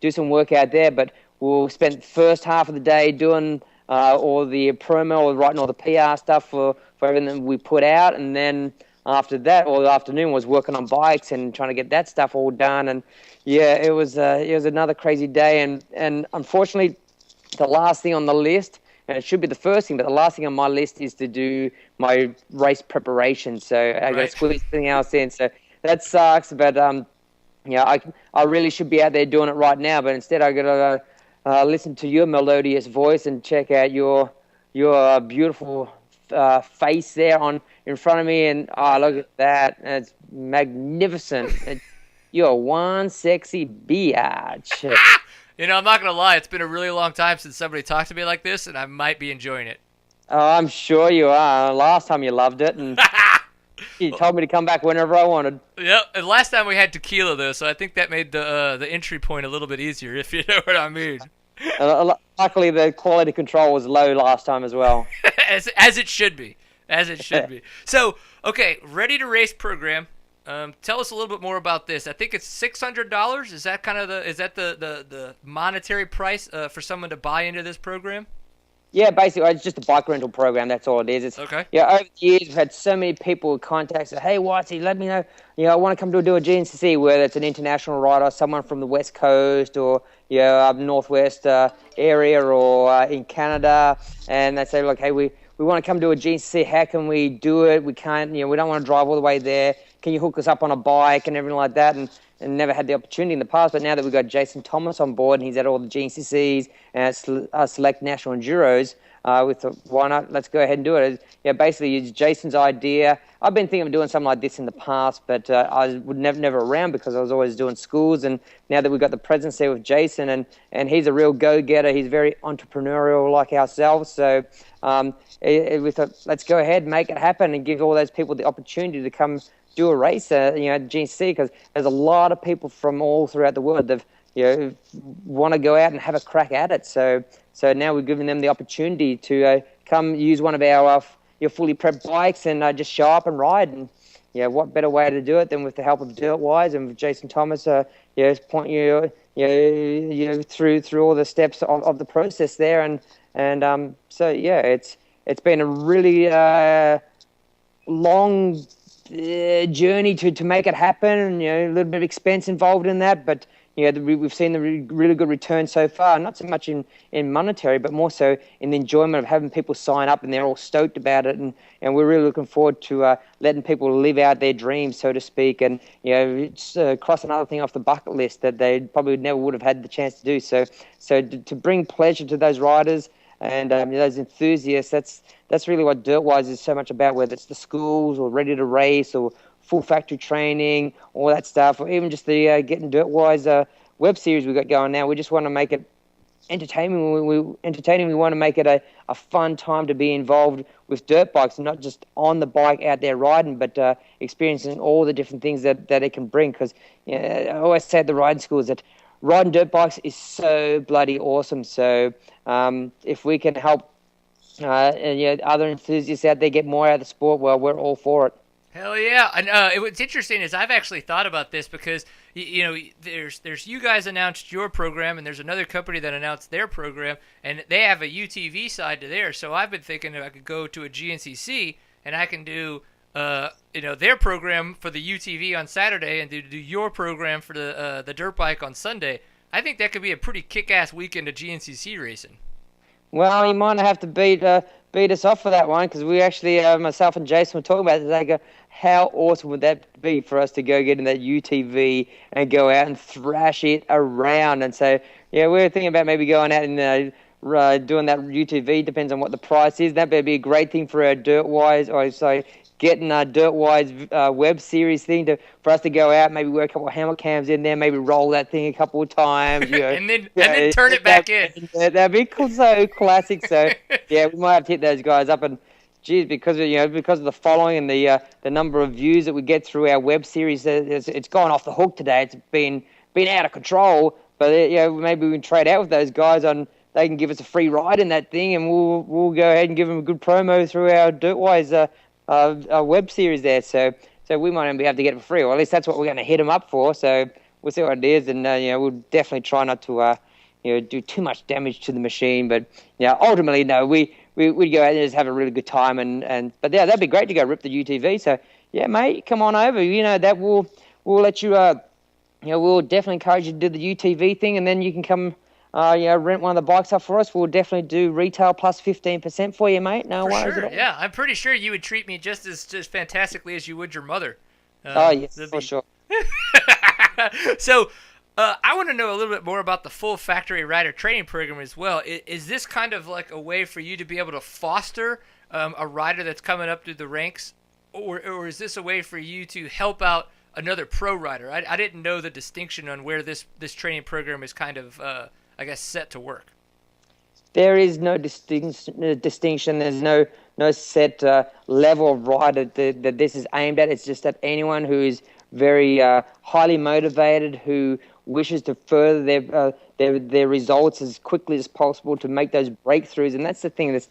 do some work out there. But we'll spend the first half of the day doing all the promo, or writing all the PR stuff for everything that we put out, and then after that, all the afternoon was working on bikes and trying to get that stuff all done. And yeah, it was another crazy day. And unfortunately, the last thing on the list, and it should be the first thing, but the last thing on my list is to do my race preparation. So I got to squeeze everything else in. So that sucks. But I really should be out there doing it right now. But instead, I got to listen to your melodious voice and check out your beautiful face there in front of me. And look at that! It's magnificent. You're one sexy biatch. I'm not going to lie. It's been a really long time since somebody talked to me like this, and I might be enjoying it. Oh, I'm sure you are. Last time you loved it, and you told me to come back whenever I wanted. Yep, and last time we had tequila, though, so I think that made the entry point a little bit easier, if you know what I mean. Luckily, the quality control was low last time as well. as it should be. As it should be. So, okay, Ready to Race program. Tell us a little bit more about this. I think it's $600. Is that kind of the monetary price for someone to buy into this program? Yeah, basically, it's just a bike rental program. That's all it is. It's, okay. Yeah, over the years, we've had so many people contact us. Hey, Wattsy, let me know. I want to come do a GNCC, whether it's an international rider, someone from the West Coast, or up northwest area, or in Canada, and they say, look, hey, we want to come do a GNCC. How can we do it? We can't. We don't want to drive all the way there. Can you hook us up on a bike and everything like that? And never had the opportunity in the past, but now that we've got Jason Thomas on board and he's at all the GNCCs and select national enduros, why not? Let's go ahead and do it. Basically, it's Jason's idea. I've been thinking of doing something like this in the past, but I was never around because I was always doing schools. And now that we've got the presence there with Jason, and he's a real go-getter, he's very entrepreneurial like ourselves. So we thought, let's go ahead and make it happen and give all those people the opportunity to come do a race, at GNCC, because there's a lot of people from all throughout the world that want to go out and have a crack at it. So now we're giving them the opportunity to come use one of our your fully prepped bikes and just show up and ride. And what better way to do it than with the help of Dirtwise and with Jason Thomas? Point you through all the steps of the process there, and it's been a really long journey to make it happen, and a little bit of expense involved in that, but we've seen the really good return so far, not so much in monetary, but more so in the enjoyment of having people sign up and they're all stoked about it, and we're really looking forward to letting people live out their dreams, so to speak, and it's cross another thing off the bucket list that they probably never would have had the chance to do. So to bring pleasure to those riders and those enthusiasts, that's really what Dirtwise is so much about, whether it's the schools or Ready to Race or full factory training, all that stuff, or even just the Getting Dirtwise web series we've got going now. We just want to make it entertaining. We want to make it a fun time to be involved with dirt bikes, not just on the bike out there riding, but experiencing all the different things that it can bring. Because I always say at the riding schools that riding dirt bikes is so bloody awesome. So if we can help other enthusiasts out there get more out of the sport, well, we're all for it. Hell yeah. And what's interesting is I've actually thought about this because, there's you guys announced your program, and there's another company that announced their program, and they have a UTV side to theirs. So I've been thinking if I could go to a GNCC and I can do, their program for the UTV on Saturday and do your program for the dirt bike on Sunday. I think that could be a pretty kick-ass weekend of GNCC racing. Well, you might have to beat us off for that one, because we actually, myself and Jason were talking about it today. Go, how awesome would that be for us to go get in that UTV and go out and thrash it around? And so, we were thinking about maybe going out and doing that UTV. Depends on what the price is. That would be a great thing for our getting a Dirtwise web series thing for us to go out, maybe wear a couple of hammer cams in there, maybe roll that thing a couple of times, and then turn it back in. That'd be cool, so classic. So we might have to hit those guys up, and geez, because of the following and the number of views that we get through our web series, it's gone off the hook today. It's been out of control, but maybe we can trade out with those guys on. They can give us a free ride in that thing, and we'll go ahead and give them a good promo through our Dirtwise web series there, so we might even have to get it for free, or at least that's what we're going to hit them up for. So we'll see what it is, and we'll definitely try not to do too much damage to the machine. But ultimately, no, we we'd go out and just have a really good time. But yeah, that'd be great to go rip the UTV. So yeah, mate, come on over. That we'll let you. We'll definitely encourage you to do the UTV thing, and then you can come. Rent one of the bikes up for us. We'll definitely do retail plus 15% for you, mate. No worries at all. Yeah, I'm pretty sure you would treat me just as fantastically as you would your mother. Yes, for sure. So, I want to know a little bit more about the full factory rider training program as well. Is this kind of like a way for you to be able to foster a rider that's coming up through the ranks, or is this a way for you to help out another pro rider? I didn't know the distinction on where this training program is kind of set to work. There is no distinction. There's no set level of rider that this is aimed at. It's just that anyone who is very highly motivated, who wishes to further their results as quickly as possible to make those breakthroughs. And that's the thing. That's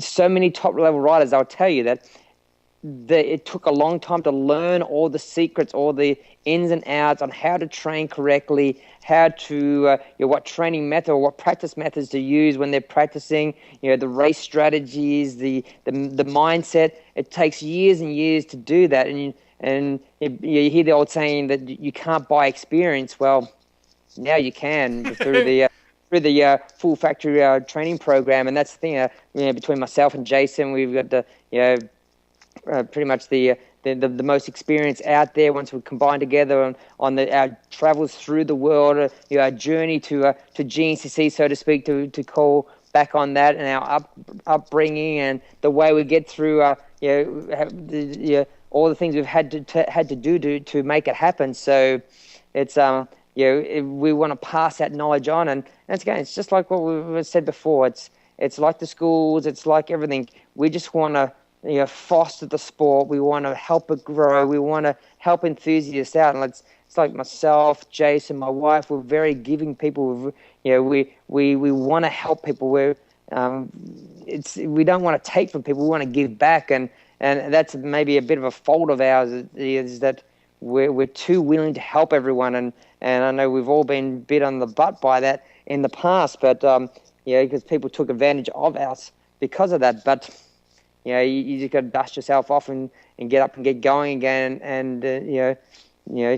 so many top level riders. I'll tell you that it took a long time to learn all the secrets, all the ins and outs on how to train correctly, how to what training method or what practice methods to use when they're practicing. The race strategies, the mindset. It takes years and years to do that, and you hear the old saying that you can't buy experience. Well, now you can through the full factory training program, and that's the thing. Between myself and Jason, we've got the pretty much the most experience out there. Once we combine together on our travels through the world, our journey to GNCC, so to speak, to call back on that, and our upbringing and the way we get through all the things we've had to do to make it happen. So it's we want to pass that knowledge on, and it's just like what we've said before. It's like the schools, it's like everything. We just want to foster the sport. We want to help it grow. We want to help enthusiasts out. And it's like myself, Jason, my wife. We're very giving people. We want to help people. We don't want to take from people. We want to give back. And that's maybe a bit of a fault of ours, is that we're too willing to help everyone. And I know we've all been bit on the butt by that in the past. But because people took advantage of us because of that. But you just got to dust yourself off and get up and get going again, and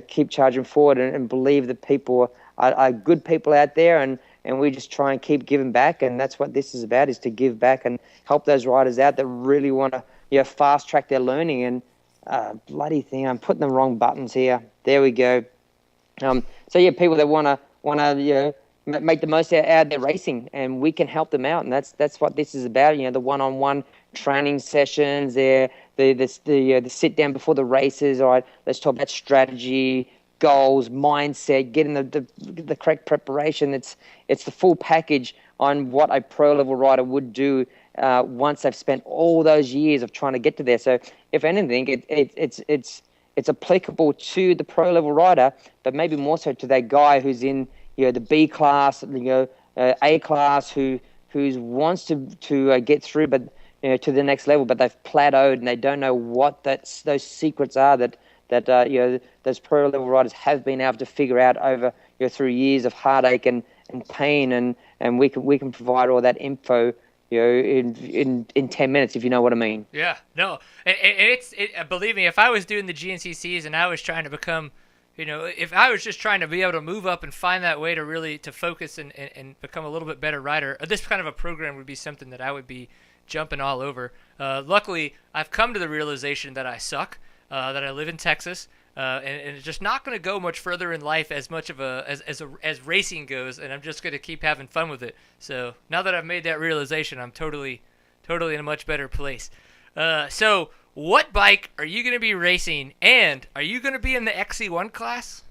keep charging forward and believe that people are good people out there, and we just try and keep giving back, and that's what this is about, is to give back and help those riders out that really want to fast track their learning. And bloody thing, I'm putting the wrong buttons here. There we go. People that want to make the most out of their racing, and we can help them out, and that's what this is about. The one-on-one training sessions, the sit down before the races. All right, let's talk about strategy, goals, mindset, getting the correct preparation. It's the full package on what a pro level rider would do once they've spent all those years of trying to get to there. So if anything, it's applicable to the pro level rider, but maybe more so to that guy who's in the B class, A class, who wants to get through, but to the next level, but they've plateaued and they don't know what those secrets are that those pro level riders have been able to figure out over through years of heartache and pain, and we can provide all that info in 10 minutes, if you know what I mean. Yeah, no, and believe me, if I was doing the GNCCs and I was trying to become, if I was just trying to be able to move up and find that way to focus and become a little bit better rider, this kind of a program would be something that I would be jumping all over. Luckily, I've come to the realization that I suck, that I live in Texas, and it's just not going to go much further in life as much of as racing goes, and I'm just going to keep having fun with it. So now that I've made that realization, I'm totally in a much better place. So what bike are you going to be racing, and are you going to be in the XC1 class?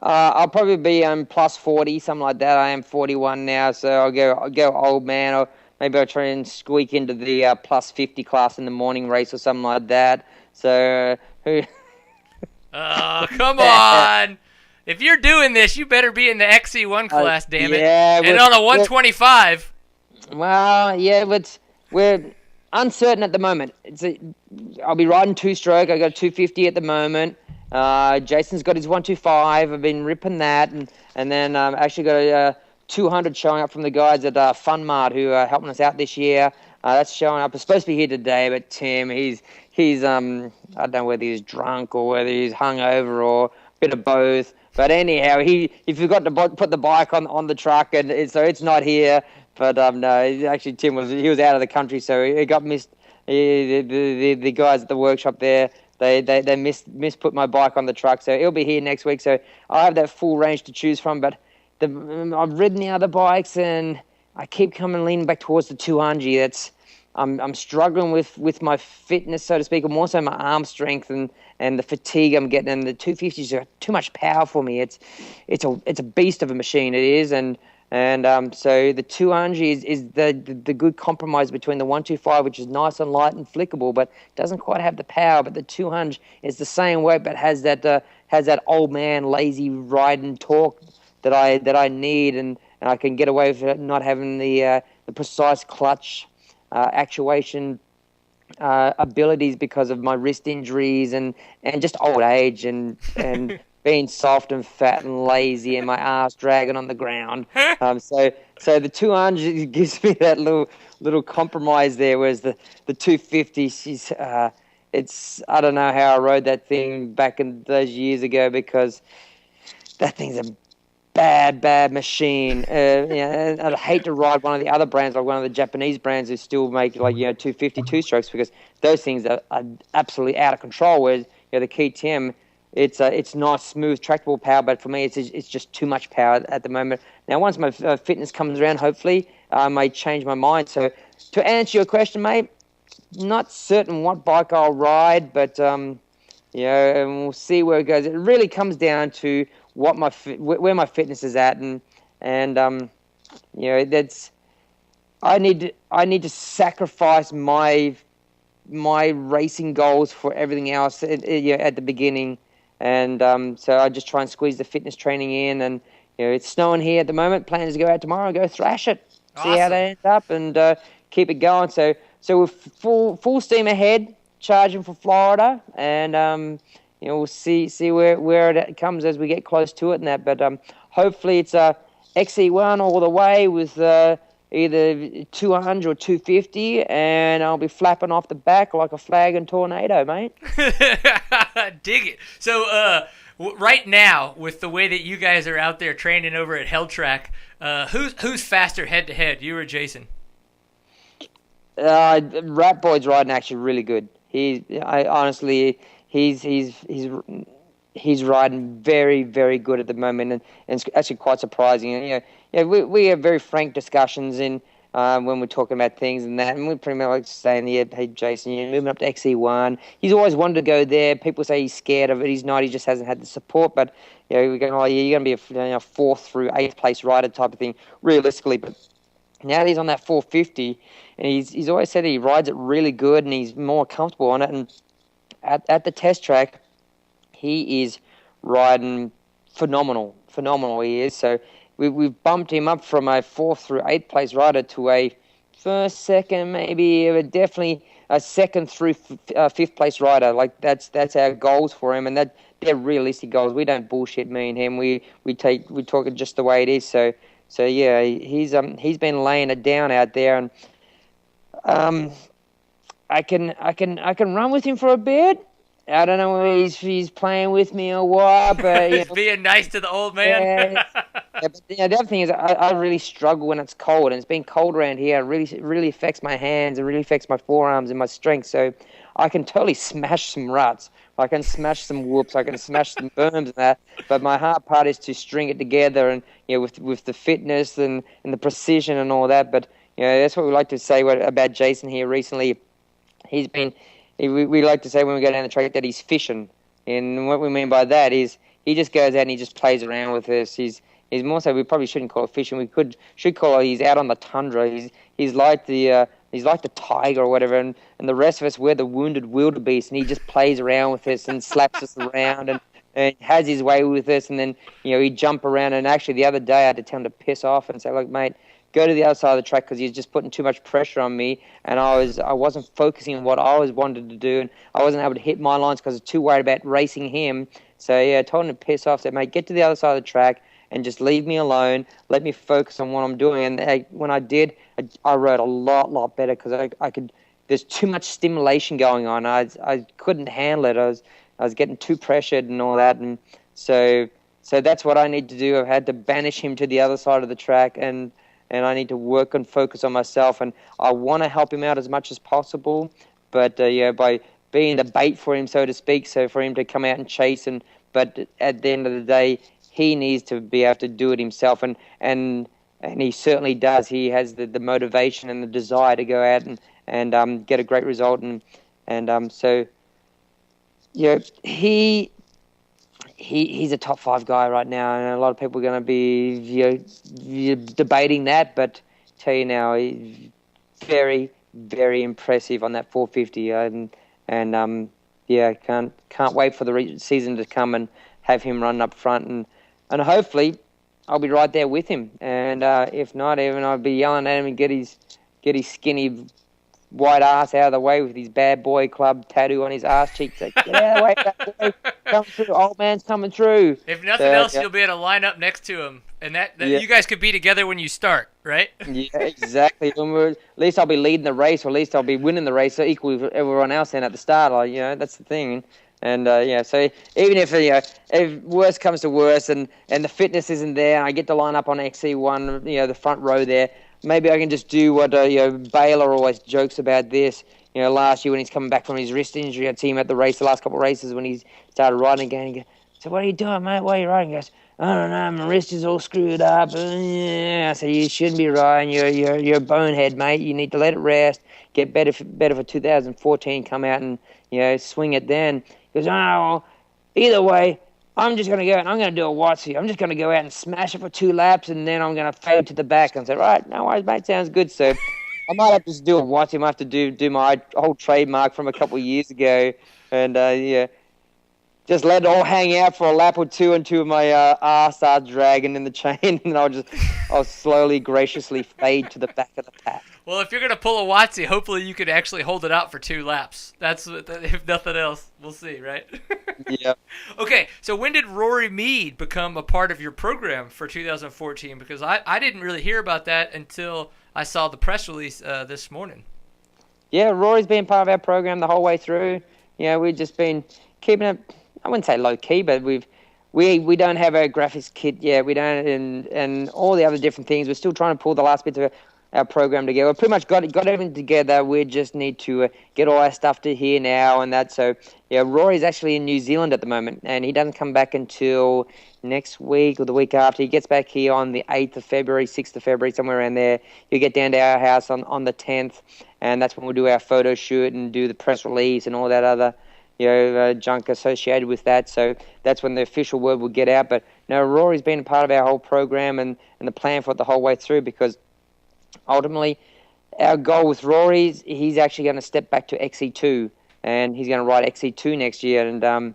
I'll probably be plus 40, something like that. I am 41 now, so I'll go old man, or maybe I'll try and squeak into the plus 50 class in the morning race or something like that. So oh, come on. If you're doing this, you better be in the XC1 class, damn it. Yeah, and on a 125. Well, yeah, but we're uncertain at the moment. I'll be riding two-stroke. I got a 250 at the moment. Jason's got his 125. I've been ripping that, and then actually got a 200 showing up from the guys at Fun Mart who are helping us out this year. That's showing up. It's supposed to be here today, but Tim, he's I don't know whether he's drunk or whether he's hungover or a bit of both. But anyhow, he forgot to put the bike on the truck, and so it's not here. But no, actually Tim was out of the country, so it got missed. The guys at the workshop there, they missed put my bike on the truck, so it'll be here next week. So I'll have that full range to choose from. But I've ridden the other bikes, and I keep leaning back towards the 200. I'm struggling with my fitness, so to speak, and more so my arm strength and the fatigue I'm getting. And the 250s are too much power for me. It's a beast of a machine. It is, and so the 200 is the good compromise between the 125, which is nice and light and flickable, but doesn't quite have the power. But the 200 is the same weight, but has that old man lazy riding torque that I need, and I can get away with it not having the precise clutch actuation abilities because of my wrist injuries and just old age and being soft and fat and lazy and my ass dragging on the ground. So the 200 gives me that little compromise there, whereas the 250, I don't know how I rode that thing back in those years ago, because that thing's a bad machine. And I'd hate to ride one of the other brands, like one of the Japanese brands who still make 250 two-strokes, because those things are absolutely out of control. Whereas the KTM, it's nice, smooth, tractable power, but for me, it's just too much power at the moment. Now, once my fitness comes around, hopefully, I may change my mind. So, to answer your question, mate, not certain what bike I'll ride, but and we'll see where it goes. It really comes down to where my fitness is at, and that's I need to sacrifice my racing goals for everything else at the beginning. And so I just try and squeeze the fitness training in, and it's snowing here at the moment. Plan is to go out tomorrow and go thrash it, awesome. See how that ends up, and keep it going. So we're full steam ahead, charging for Florida, and we'll see where it comes as we get close to it and that. But hopefully it's a XE1 all the way with either 200 or 250, and I'll be flapping off the back like a flagging tornado, mate. Dig it. So right now, with the way that you guys are out there training over at Hell Track, who's faster head-to-head, you or Jason? Rat Boy's riding actually really good. He's riding very, very good at the moment, and it's actually quite surprising. And we have very frank discussions when we're talking about things and that, and we're pretty much like saying, hey Jason, you're moving up to XE1. He's always wanted to go there. People say he's scared of it. He's not. He just hasn't had the support. But we're going, you're going to be a 4th through 8th place rider type of thing, realistically. But now that he's on that 450, and he's always said he rides it really good, and he's more comfortable on it. And at the test track, he is riding phenomenal. He is. So we've bumped him up from a 4th through 8th place rider to a 1st, 2nd, maybe definitely a 2nd through 5th place rider. Like that's our goals for him, and they're realistic goals. We don't bullshit me and him. We talk it just the way it is. So yeah, he's been laying it down out there, and I can run with him for a bit. I don't know whether he's playing with me or what, but he's being nice to the old man. But the other thing is, I really struggle when it's cold, and it's been cold around here. It really affects my hands, it really affects my forearms and my strength. So I can totally smash some ruts, I can smash some whoops, I can smash some berms and that. But my hard part is to string it together, and with the fitness and the precision and all that. But that's what we like to say about Jason here recently. We like to say when we go down the track that he's fishing, and what we mean by that is he just goes out and he just plays around with us. He's more so, we probably shouldn't call it fishing. We should call it, he's out on the tundra. He's like the tiger or whatever, and the rest of us, we're the wounded wildebeest, and he just plays around with us and slaps us around and has his way with us. And then he'd jump around. And actually the other day I had to tell him to piss off and say, look, mate, go to the other side of the track, because he's just putting too much pressure on me, and I wasn't focusing on what I always wanted to do, and I wasn't able to hit my lines because I was too worried about racing him. So yeah, I told him to piss off. Said, mate, get to the other side of the track and just leave me alone. Let me focus on what I'm doing. And when I did, I rode a lot better because I could. There's too much stimulation going on. I couldn't handle it. I was getting too pressured and all that, and so that's what I need to do. I've had to banish him to the other side of the track, and I need to work and focus on myself. And I want to help him out as much as possible, but by being the bait for him, so to speak, so for him to come out and chase. But at the end of the day, he needs to be able to do it himself, and he certainly does. He has the motivation and the desire to go out and get a great result, and so he's a top 5 guy right now, and a lot of people are going to be debating that. But tell you now, he's very, very impressive on that 450, and can't wait for the season to come and have him run up front, and hopefully I'll be right there with him. And if not, even I'll be yelling at him and get his skinny white ass out of the way with his bad boy club tattoo on his ass cheek. Say, get out of the way, bad boy. Come through. Old man's coming through. If nothing else, you'll be able to line up next to him, and that you guys could be together when you start, right? Yeah, exactly. At least I'll be leading the race, or at least I'll be winning the race, so equal with everyone else. And at the start, that's the thing. And so even if worst comes to worst, and the fitness isn't there, and I get to line up on XC1, the front row there. Maybe I can just do what Baylor always jokes about this. Last year when he's coming back from his wrist injury, I'd see him at the last couple of races when he started riding again. He goes, "So what are you doing, mate? Why are you riding?" He goes, "I don't know, my wrist is all screwed up." I said, "You shouldn't be riding. You're a bonehead, mate. You need to let it rest. Get better for 2014. Come out and swing it then." He goes, "Oh, well, either way, I'm just going to go out and I'm going to do a Wattsy. I'm just going to go out and smash it for 2 laps, and then I'm going to fade to the back." And say, "Right, no worries, mate. Sounds good." So I might have to just do a Wattsy. I might have to do my whole trademark from a couple of years ago, and just let it all hang out for a lap or two until my ass starts dragging in the chain, and I'll slowly, graciously fade to the back of the pack. Well, if you're going to pull a Wattsy, hopefully you could actually hold it out for 2 laps. That's if nothing else. We'll see, right? Yeah. Okay, so when did Rory Mead become a part of your program for 2014? Because I didn't really hear about that until I saw the press release this morning. Yeah, Rory's been part of our program the whole way through. We've just been keeping it, I wouldn't say low-key, but we don't have a graphics kit yet. We don't, and all the other different things. We're still trying to pull the last bit of our program together. We've pretty much got everything together. We just need to get all our stuff to here now and that. So, Rory's actually in New Zealand at the moment, and he doesn't come back until next week or the week after. He gets back here on the 8th of February, 6th of February, somewhere around there. He'll get down to our house on the 10th, and that's when we'll do our photo shoot and do the press release and all that other junk associated with that. So that's when the official word will get out. But no, Rory's been a part of our whole program and the plan for it the whole way through, because ultimately our goal with Rory is he's actually going to step back to XC2, and he's going to ride XC2 next year, and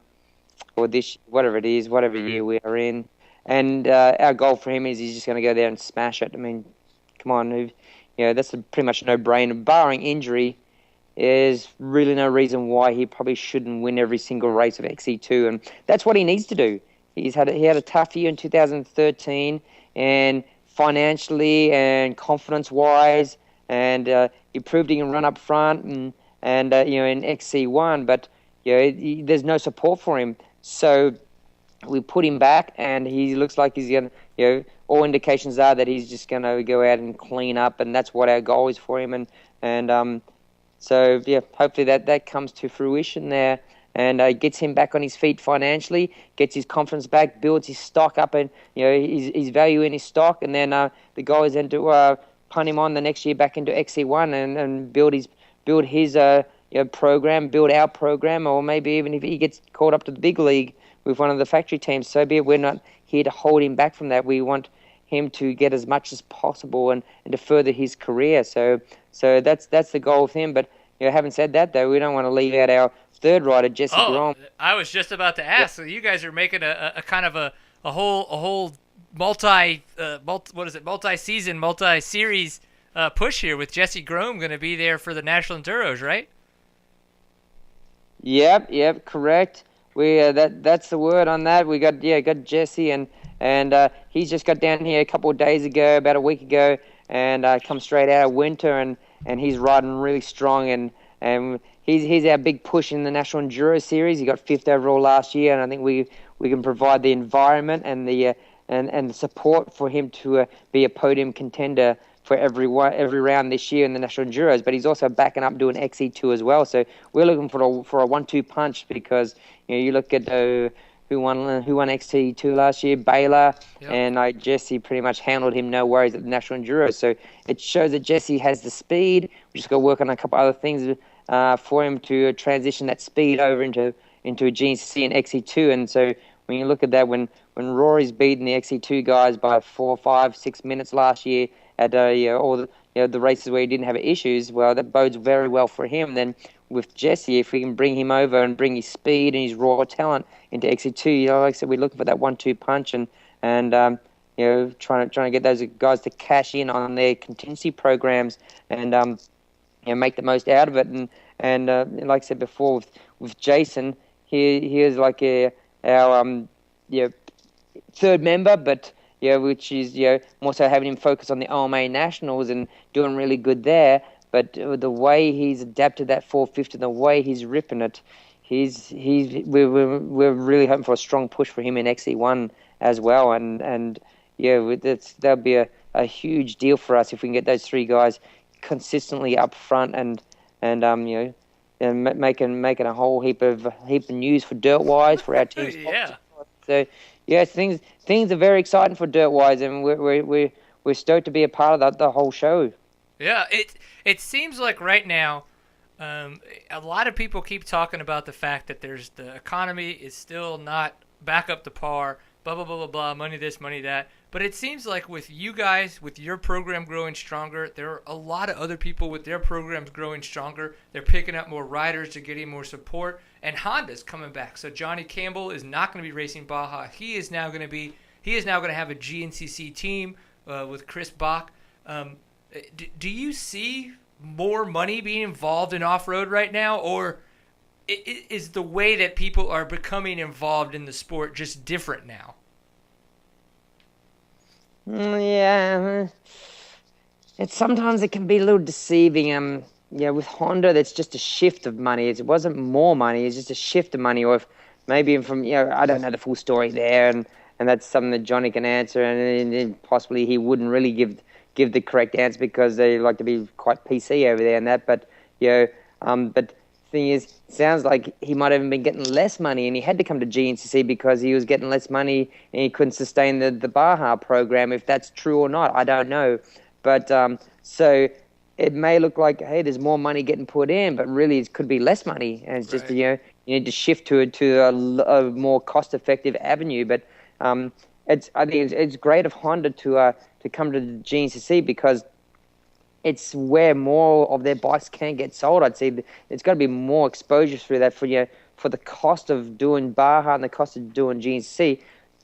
or this, whatever it is, whatever year we are in. And our goal for him is he's just going to go there and smash it. I mean, come on, that's pretty much a no-brainer. Barring injury, there's really no reason why he probably shouldn't win every single race of XC2, and that's what he needs to do. He had a tough year in 2013, and financially and confidence-wise, and he proved he can run up front and in XC1, but there's no support for him. So we put him back, and he looks like he's going to, all indications are that he's just going to go out and clean up, and that's what our goal is for him. And hopefully that comes to fruition there, and gets him back on his feet financially, gets his confidence back, builds his stock up, and his value in his stock, and then the goal is then to punt him on the next year back into XC1 and build his program, build our program, or maybe even if he gets called up to the big league with one of the factory teams, so be it. We're not here to hold him back from that. We want him to get as much as possible and to further his career. So that's the goal with him. But having said that, though, we don't want to leave out our third rider, Jesse Grom. I was just about to ask. So you guys are making a kind of a whole multi-season, multi-series push here with Jesse Grom going to be there for the National Enduros, right? Yep, correct. We that's the word on that. We got Jesse, and and he's just got down here a couple of days ago, about a week ago, and come straight out of winter, and he's riding really strong, and he's our big push in the National Enduro Series. He got 5th overall last year, and I think we can provide the environment and the support for him to be a podium contender for every round this year in the National Enduros. But he's also backing up doing XC2 as well. So we're looking for a 1-2 punch, because you look at who won XC2 last year, Baylor, yep. and Jesse pretty much handled him no worries at the National Enduros. So it shows that Jesse has the speed. We just got to work on a couple other things for him to transition that speed over into a GNCC and XC2. And so when you look at that, when Rory's beating the XC2 guys by 4, 5, 6 minutes last year at all the races where he didn't have issues, well, that bodes very well for him. Then with Jesse, if we can bring him over and bring his speed and his raw talent into XC2, like I said, we're looking for that 1-2 punch, and trying to get those guys to cash in on their contingency programs and make the most out of it. And like I said before, with Jason, he is like our third member, but which is more so having him focus on the OMA Nationals and doing really good there. But the way he's adapted that 450, the way he's ripping it, we're really hoping for a strong push for him in XC1 as well. And that'll be a huge deal for us if we can get those 3 guys consistently up front and making a whole heap of news for Dirtwise for our teams. Yeah. So things are very exciting for Dirtwise, and we're stoked to be a part of the whole show. Yeah, it seems like right now, a lot of people keep talking about the fact that the economy is still not back up to par, blah, blah, blah, blah, blah, money this, money that. But it seems like with you guys, with your program growing stronger, there are a lot of other people with their programs growing stronger. They're picking up more riders to getting more support, and Honda's coming back. So Johnny Campbell is not going to be racing Baja. He is now going to have a GNCC team with Chris Bach. Do you see more money being involved in off-road right now, or is the way that people are becoming involved in the sport just different now? Yeah, sometimes it can be a little deceiving. With Honda, that's just a shift of money. It wasn't more money; it's just a shift of money. Or if maybe from I don't know the full story there, and that's something that Johnny can answer, and possibly he wouldn't really give the correct answer because they like to be quite PC over there and that. But but the thing is, it sounds like he might have even been getting less money, and he had to come to GNCC because he was getting less money and he couldn't sustain the Baja program. If that's true or not, I don't know. But so it may look like, hey, there's more money getting put in, but really it could be less money, and it's just you need to shift to a more cost-effective avenue. But I think it's great of Honda to come to the GNCC because it's where more of their bikes can get sold. I'd say it's got to be more exposure through that for the cost of doing Baja and the cost of doing GNCC.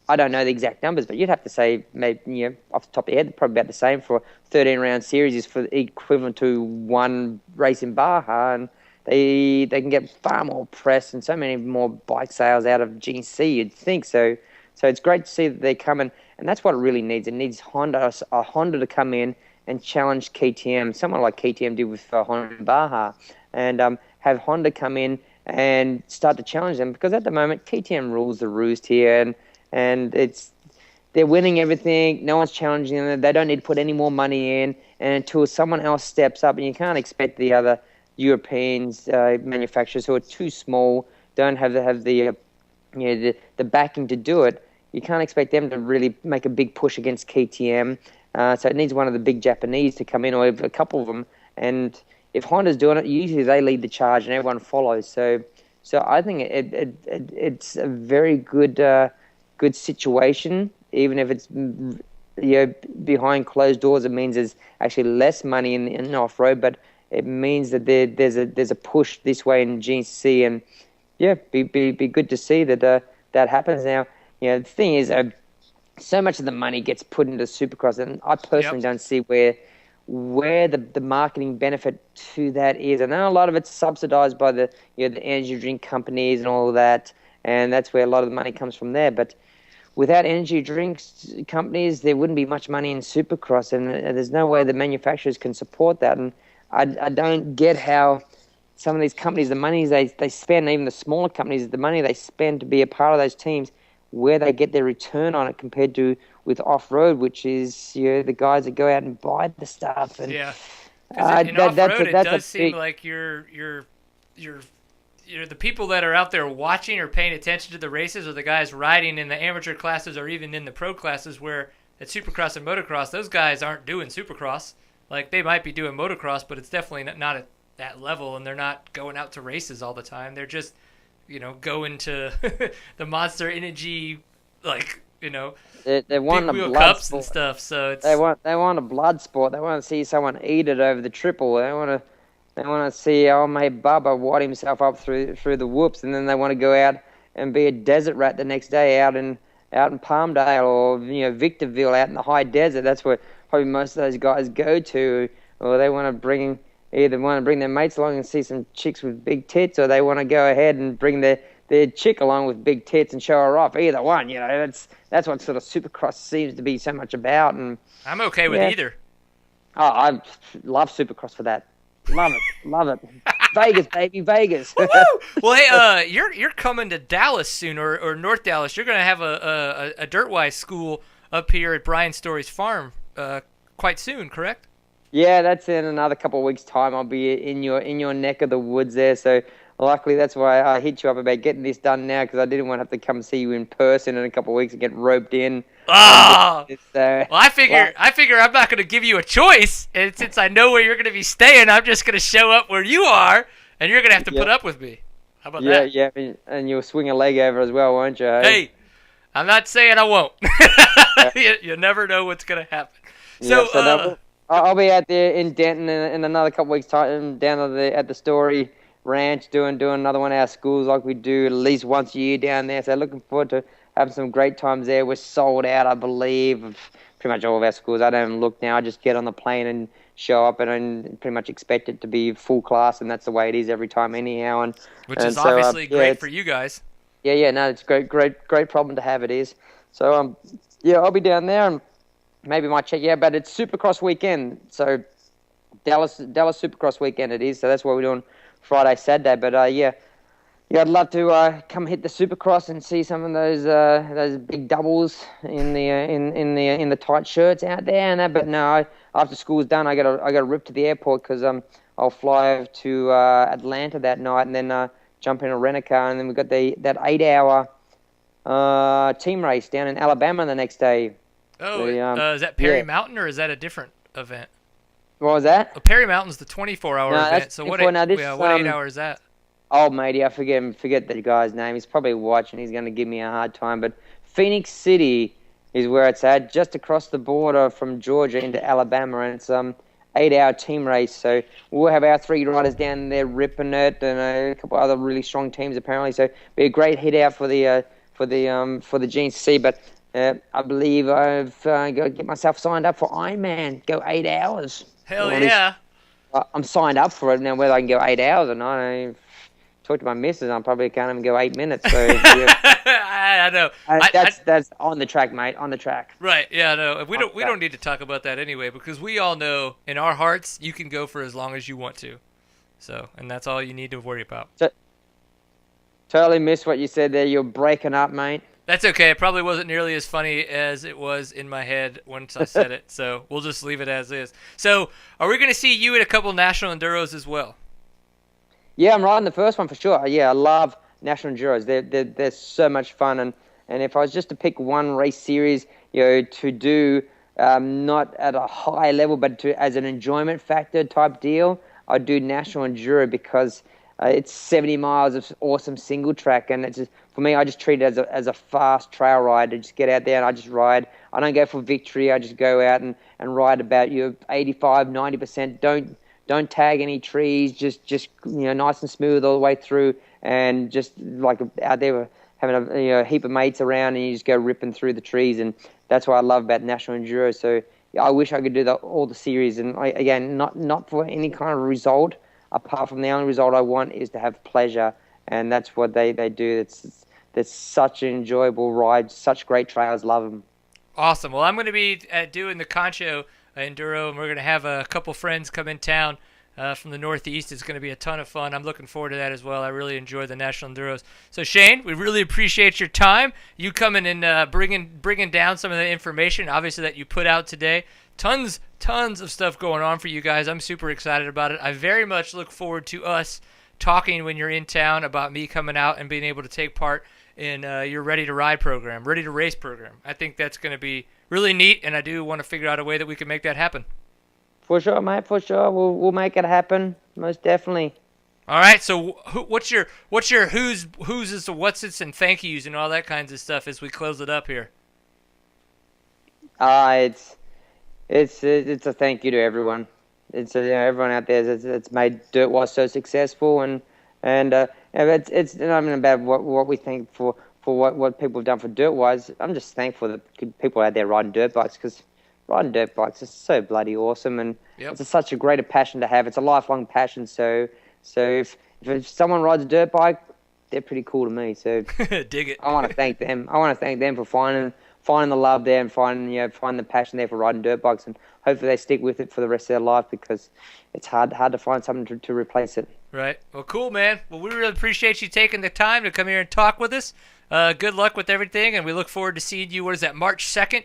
I don't know the exact numbers, but you'd have to say maybe off the top of your head, probably about the same for 13-round series is for equivalent to one race in Baja, and they can get far more press and so many more bike sales out of GNCC. You'd think so. So it's great to see that they're coming, and that's what it really needs. It needs Honda to come in and challenge KTM, someone like KTM did with Honda and Baja, and have Honda come in and start to challenge them, because at the moment KTM rules the roost here, and they're winning everything. No one's challenging them. They don't need to put any more money in, and until someone else steps up, and you can't expect the other Europeans manufacturers who are too small, don't have the backing to do it. You can't expect them to really make a big push against KTM. So it needs one of the big Japanese to come in, or a couple of them. And if Honda's doing it, usually they lead the charge and everyone follows. So I think it's a very good situation, even if it's behind closed doors. It means there's actually less money in off-road, but it means that there's a push this way in GNCC, and be good to see that happens now. The thing is, so much of the money gets put into Supercross, and I personally don't see where the marketing benefit to that is. I know a lot of it's subsidized by the the energy drink companies and all of that, and that's where a lot of the money comes from there. But without energy drinks companies, there wouldn't be much money in Supercross, and there's no way the manufacturers can support that. And I don't get how some of these companies, the money they spend, even the smaller companies, the money they spend to be a part of those teams, where they get their return on it compared to with off-road, which is the guys that go out and buy the stuff. And yeah, because in off-road, it does seem like you're the people that are out there watching or paying attention to the races are the guys riding in the amateur classes or even in the pro classes, where at Supercross and motocross, those guys aren't doing Supercross. Like, they might be doing motocross, but it's definitely not at that level, and they're not going out to races all the time. They're just, going to the Monster Energy, they want a blood cups sport and stuff. So it's they want a blood sport. They want to see someone eat it over the triple. They want to see old mate Bubba wad himself up through the whoops, and then they want to go out and be a desert rat the next day out in Palmdale or Victorville out in the high desert. That's where probably most of those guys go to, or they want to bring their mates along and see some chicks with big tits, or they want to go ahead and bring their chick along with big tits and show her off. Either one, that's what sort of Supercross seems to be so much about. And I'm okay with either. Oh, I love Supercross for that. Love it. Vegas, baby, Vegas. Well, hey, you're coming to Dallas soon, or North Dallas. You're going to have a Dirtwise school up here at Brian Story's farm quite soon, correct? Yeah, that's in another couple of weeks' time. I'll be in your neck of the woods there. So luckily, that's why I hit you up about getting this done now, because I didn't want to have to come see you in person in a couple of weeks and get roped in. Oh! Well, I figure I'm not going to give you a choice, and since I know where you're going to be staying, I'm just going to show up where you are, and you're going to have to put up with me. How about that? Yeah, and you'll swing a leg over as well, won't you? Hey, I'm not saying I won't. You never know what's going to happen. I'll be out there in Denton in another couple of weeks' time, down at the Story Ranch, doing another one of our schools like we do at least once a year down there. So looking forward to having some great times there. We're sold out, I believe, of pretty much all of our schools. I don't even look now. I just get on the plane and show up, and I pretty much expect it to be full class, and that's the way it is every time anyhow. Which is obviously great for you guys. Yeah, no, it's a great problem to have, it is. So, I'll be down there, and maybe might check you out, but it's Supercross weekend, so Dallas Supercross weekend it is, so that's what we're doing Friday, Saturday. But I'd love to come hit the Supercross and see some of those big doubles in the tight shirts out there and that. But no, after school's done, I got to rip to the airport, because I'll fly over to Atlanta that night and then jump in a rent-a-car, and then we've got that 8-hour team race down in Alabama the next day. Oh, is that Perry Mountain, or is that a different event? What was that? Perry Mountain's the 24-hour event. So what 8 hour is that? Oh, matey, I forget the guy's name. He's probably watching. He's going to give me a hard time. But Phoenix City is where it's at, just across the border from Georgia into Alabama, and it's 8-hour team race. So we'll have our 3 riders down there ripping it, and a couple other really strong teams apparently. So it'll be a great hit out for the GNCC. But I believe I've got to get myself signed up for Ironman. Go 8 hours. Hell yeah! I'm signed up for it now. Whether I can go 8 hours or not, I talked to my missus. I probably can't even go 8 minutes. So I know. That's on the track, mate. On the track. Right? Yeah. No. We don't need to talk about that anyway, because we all know in our hearts you can go for as long as you want to. So, and that's all you need to worry about. Totally missed what you said there. You're breaking up, mate. That's okay. It probably wasn't nearly as funny as it was in my head once I said it, so we'll just leave it as is. So, are we going to see you at a couple National Enduros as well? Yeah, I'm riding the first one for sure. Yeah, I love National Enduros. They're so much fun, and if I was just to pick one race series, to do not at a high level, but as an enjoyment factor type deal, I'd do National Enduro, because it's 70 miles of awesome single track, and it's just, for me, I just treat it as a fast trail ride. I just get out there and I just ride. I don't go for victory. I just go out and ride about 85, 90%. Don't tag any trees. Just nice and smooth all the way through, and just like out there having a heap of mates around, and you just go ripping through the trees, and that's what I love about National Enduro. So I wish I could do all the series, and again, not for any kind of result. Apart from the only result I want is to have pleasure, and that's what they do. It's they're such an enjoyable ride, such great trails. Love them. Awesome. Well, I'm going to be doing the Concho Enduro, and we're going to have a couple friends come in town from the Northeast. It's going to be a ton of fun. I'm looking forward to that as well. I really enjoy the National Enduros. So, Shane, we really appreciate your time. You coming and bringing down some of the information, obviously, that you put out today. Tons of stuff going on for you guys. I'm super excited about it. I very much look forward to us talking when you're in town about me coming out and being able to take part in your Ready to Ride program, Ready to Race program. I think that's going to be really neat, and I do want to figure out a way that we can make that happen. For sure, mate. For sure, we'll make it happen. Most definitely. All right. So, what's your who's is the what's its and thank yous and all that kinds of stuff as we close it up here? It's a thank you to everyone. It's everyone out there that's made Dirt Wise so successful, and it's not even about what we think for what people have done for Dirt Wise. I'm just thankful that people out there riding dirt bikes, because riding dirt bikes is so bloody awesome, and it's such a greater passion to have. It's a lifelong passion. So if someone rides a dirt bike, they're pretty cool to me. So dig it. I want to thank them. I want to thank them for finding the love there and finding the passion there for riding dirt bikes, and hopefully they stick with it for the rest of their life, because it's hard to find something to replace it. Right. Well, cool, man. Well, we really appreciate you taking the time to come here and talk with us. Good luck with everything, and we look forward to seeing you. What is that, March 2nd?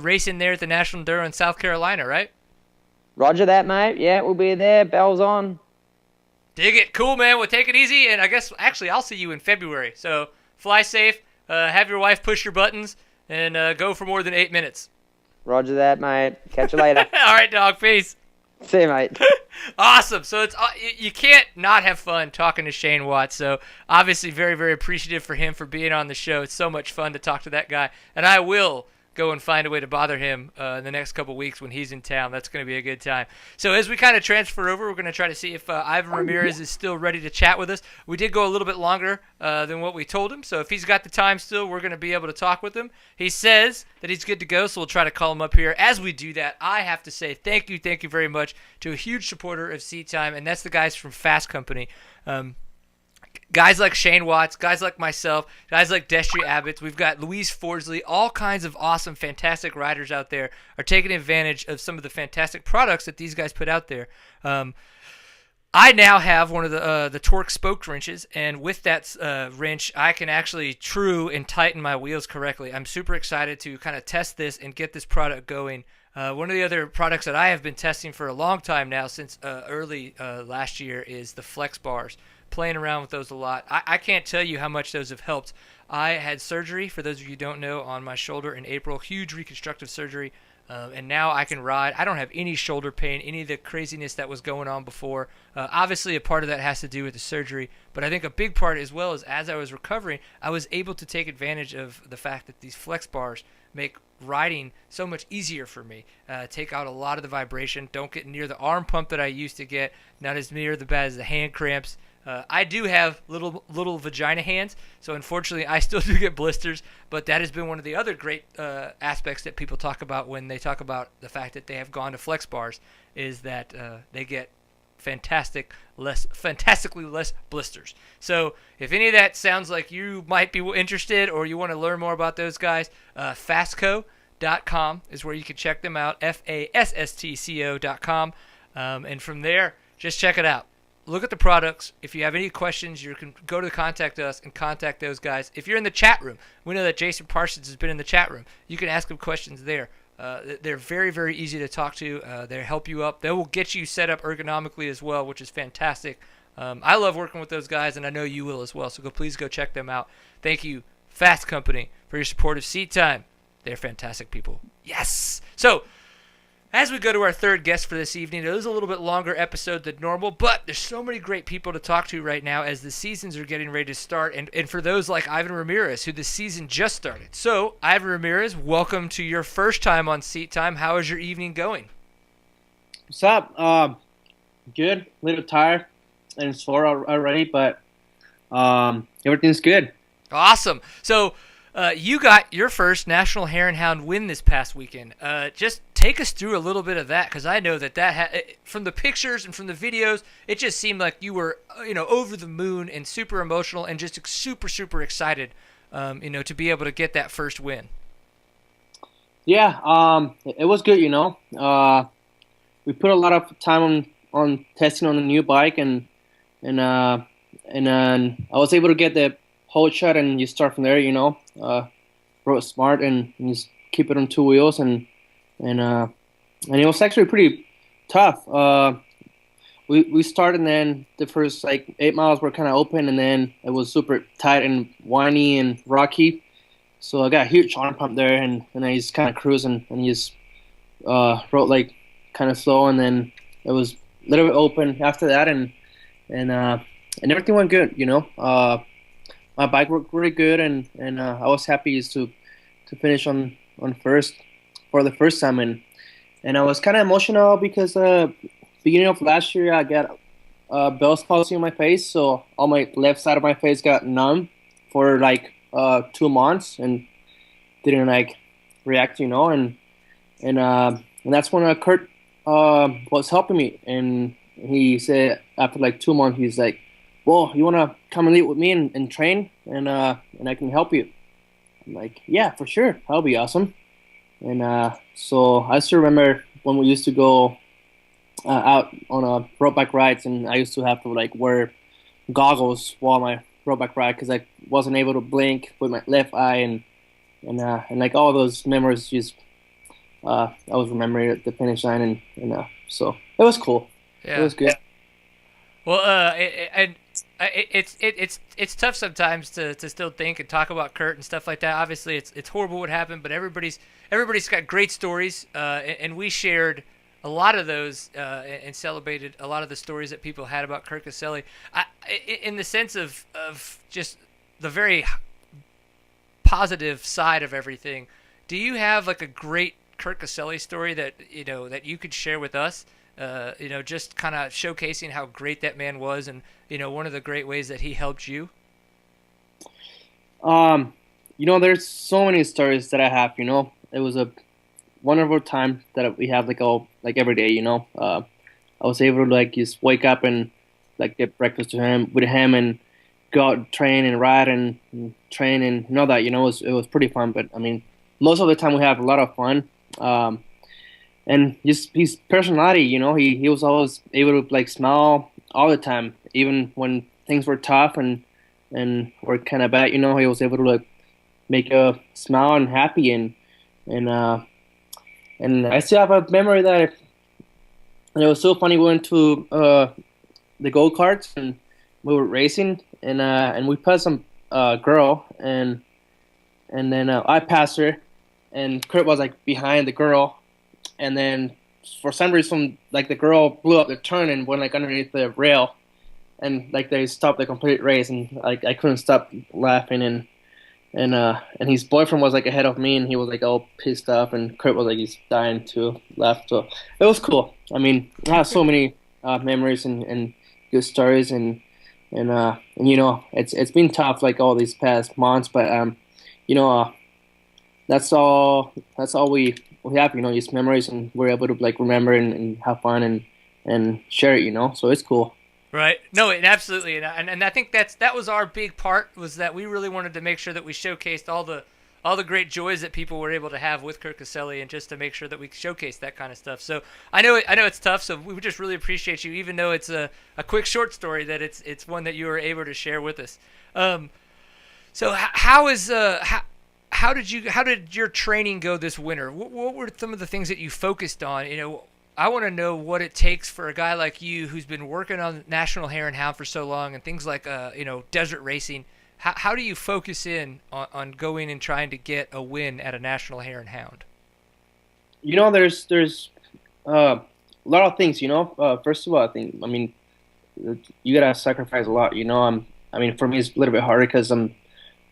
Racing there at the National Enduro in South Carolina, right? Roger that, mate. Yeah, we'll be there. Bells on. Dig it. Cool, man. Well, take it easy, and I guess actually I'll see you in February. So fly safe. Have your wife push your buttons, and go for more than 8 minutes. Roger that, mate. Catch you later. All right, dog. Peace. See you, mate. Awesome. So you can't not have fun talking to Shane Watts. So obviously very, very appreciative for him for being on the show. It's so much fun to talk to that guy, and I will go and find a way to bother him in the next couple weeks when he's in town. That's going to be a good time. So as we kind of transfer over, we're going to try to see if Ivan Ramirez is still ready to chat with us. We did go a little bit longer than what we told him, so if he's got the time still, we're going to be able to talk with him. He says that he's good to go, so we'll try to call him up here. As we do that, I have to say thank you very much to a huge supporter of Seat Time, and that's the guys from Fast Company. Guys like Shane Watts, guys like myself, guys like Destry Abbott, we've got Louise Fordsley, all kinds of awesome, fantastic riders out there are taking advantage of some of the fantastic products that these guys put out there. I now have one of the Torque spoke wrenches, and with that wrench, I can actually true and tighten my wheels correctly. I'm super excited to kind of test this and get this product going. One of the other products that I have been testing for a long time now, since early last year, is the Flex bars. Playing around with those a lot. I can't tell you how much those have helped. I had surgery, for those of you who don't know, on my shoulder in April, huge reconstructive surgery, and now I can ride. I don't have any shoulder pain, any of the craziness that was going on before. Obviously, a part of that has to do with the surgery, but I think a big part as well is as I was recovering, I was able to take advantage of the fact that these Flex bars make riding so much easier for me. Take out a lot of the vibration, don't get near the arm pump that I used to get, not as near the bad as the hand cramps. I do have little vagina hands, so unfortunately I still do get blisters, but that has been one of the other great aspects that people talk about when they talk about the fact that they have gone to Flex bars, is that they get fantastically less blisters. So if any of that sounds like you might be interested or you want to learn more about those guys, fastco.com is where you can check them out, FASSTCO.com, and from there, just check it out. Look at the products. If you have any questions, you can go to contact us and contact those guys. If you're in the chat room, we know that Jason Parsons has been in the chat room. You can ask him questions there. They're very, very easy to talk to. They help you up. They will get you set up ergonomically as well, which is fantastic. I love working with those guys, and I know you will as well. So please go check them out. Thank you, Fast Company, for your support of Seat Time. They're fantastic people. Yes. So as we go to our third guest for this evening, it is a little bit longer episode than normal, but there's so many great people to talk to right now as the seasons are getting ready to start, and for those like Ivan Ramirez, who the season just started. So, Ivan Ramirez, welcome to your first time on Seat Time. How is your evening going? What's up? Good. A little tired and sore already, but everything's good. Awesome. So, you got your first National Hare and Hound win this past weekend. Just take us through a little bit of that, because I know that from the pictures and from the videos, it just seemed like you were, over the moon and super emotional and just super, super excited, to be able to get that first win. Yeah, it was good. We put a lot of time on testing on the new bike, and then I was able to get the whole shot, and you start from there. Rode smart and just keep it on two wheels, and it was actually pretty tough. We started, and then the first 8 miles were kind of open, and then it was super tight and windy and rocky. So I got a huge arm pump there, and I just kind of cruising and just rode kind of slow, and then it was a little bit open after that, and everything went good. My bike worked really good, and I was happy just to finish on first for the first time, and I was kind of emotional because beginning of last year I got Bell's palsy on my face, so all my left side of my face got numb for 2 months and didn't react, and that's when Kurt was helping me, and he said after 2 months he's like, well, you want to come and lead with me and train, and I can help you. I'm like, yeah, for sure, that'll be awesome. And so I still remember when we used to go out on road bike rides, and I used to have to wear goggles while my road bike ride because I wasn't able to blink with my left eye, and all those memories just I was remembering at the finish line, and so it was cool. Yeah. It was good. Well, it's tough sometimes to still think and talk about Kurt and stuff like that. Obviously, it's horrible what happened, but everybody's got great stories, and we shared a lot of those and celebrated a lot of the stories that people had about Kurt Caselli. In the sense of just the very positive side of everything, do you have a great Kurt Caselli story that that you could share with us? Just kind of showcasing how great that man was, and one of the great ways that he helped you. There's so many stories that I have. It was a wonderful time that we have every day. I was able to just wake up and get breakfast with him and go out and train and ride and train and that. It was pretty fun. But I mean, most of the time we have a lot of fun. And just his personality, he was always able to smile all the time, even when things were tough and were kind of bad. He was able to make a smile and happy, and I still have a memory that it was so funny. We went to the go-karts and we were racing, and we passed some girl, and then I passed her, and Kurt was behind the girl. And then, for some reason, the girl blew up the turn and went underneath the rail, and they stopped the complete race, and I couldn't stop laughing, and his boyfriend was ahead of me, and he was all pissed off, and Kurt was he's dying to laugh. So it was cool. I mean, I have so many memories and good stories, and it's been tough all these past months, but that's all we have, just memories, and we're able to remember and have fun and share it, so it's cool. Right. No, absolutely. And I think that was our big part, was that we really wanted to make sure that we showcased all the great joys that people were able to have with Kurt Caselli, and just to make sure that we showcase that kind of stuff. So I know it's tough, so we just really appreciate you, even though it's a quick short story, that it's one that you were able to share with us. So how did your training go this winter? What were some of the things that you focused on? I want to know what it takes for a guy like you, who's been working on National Hare and Hound for so long, and things like desert racing. How do you focus in on going and trying to get a win at a National Hare and Hound? There's a lot of things. First of all, you gotta sacrifice a lot. For me, it's a little bit harder because I'm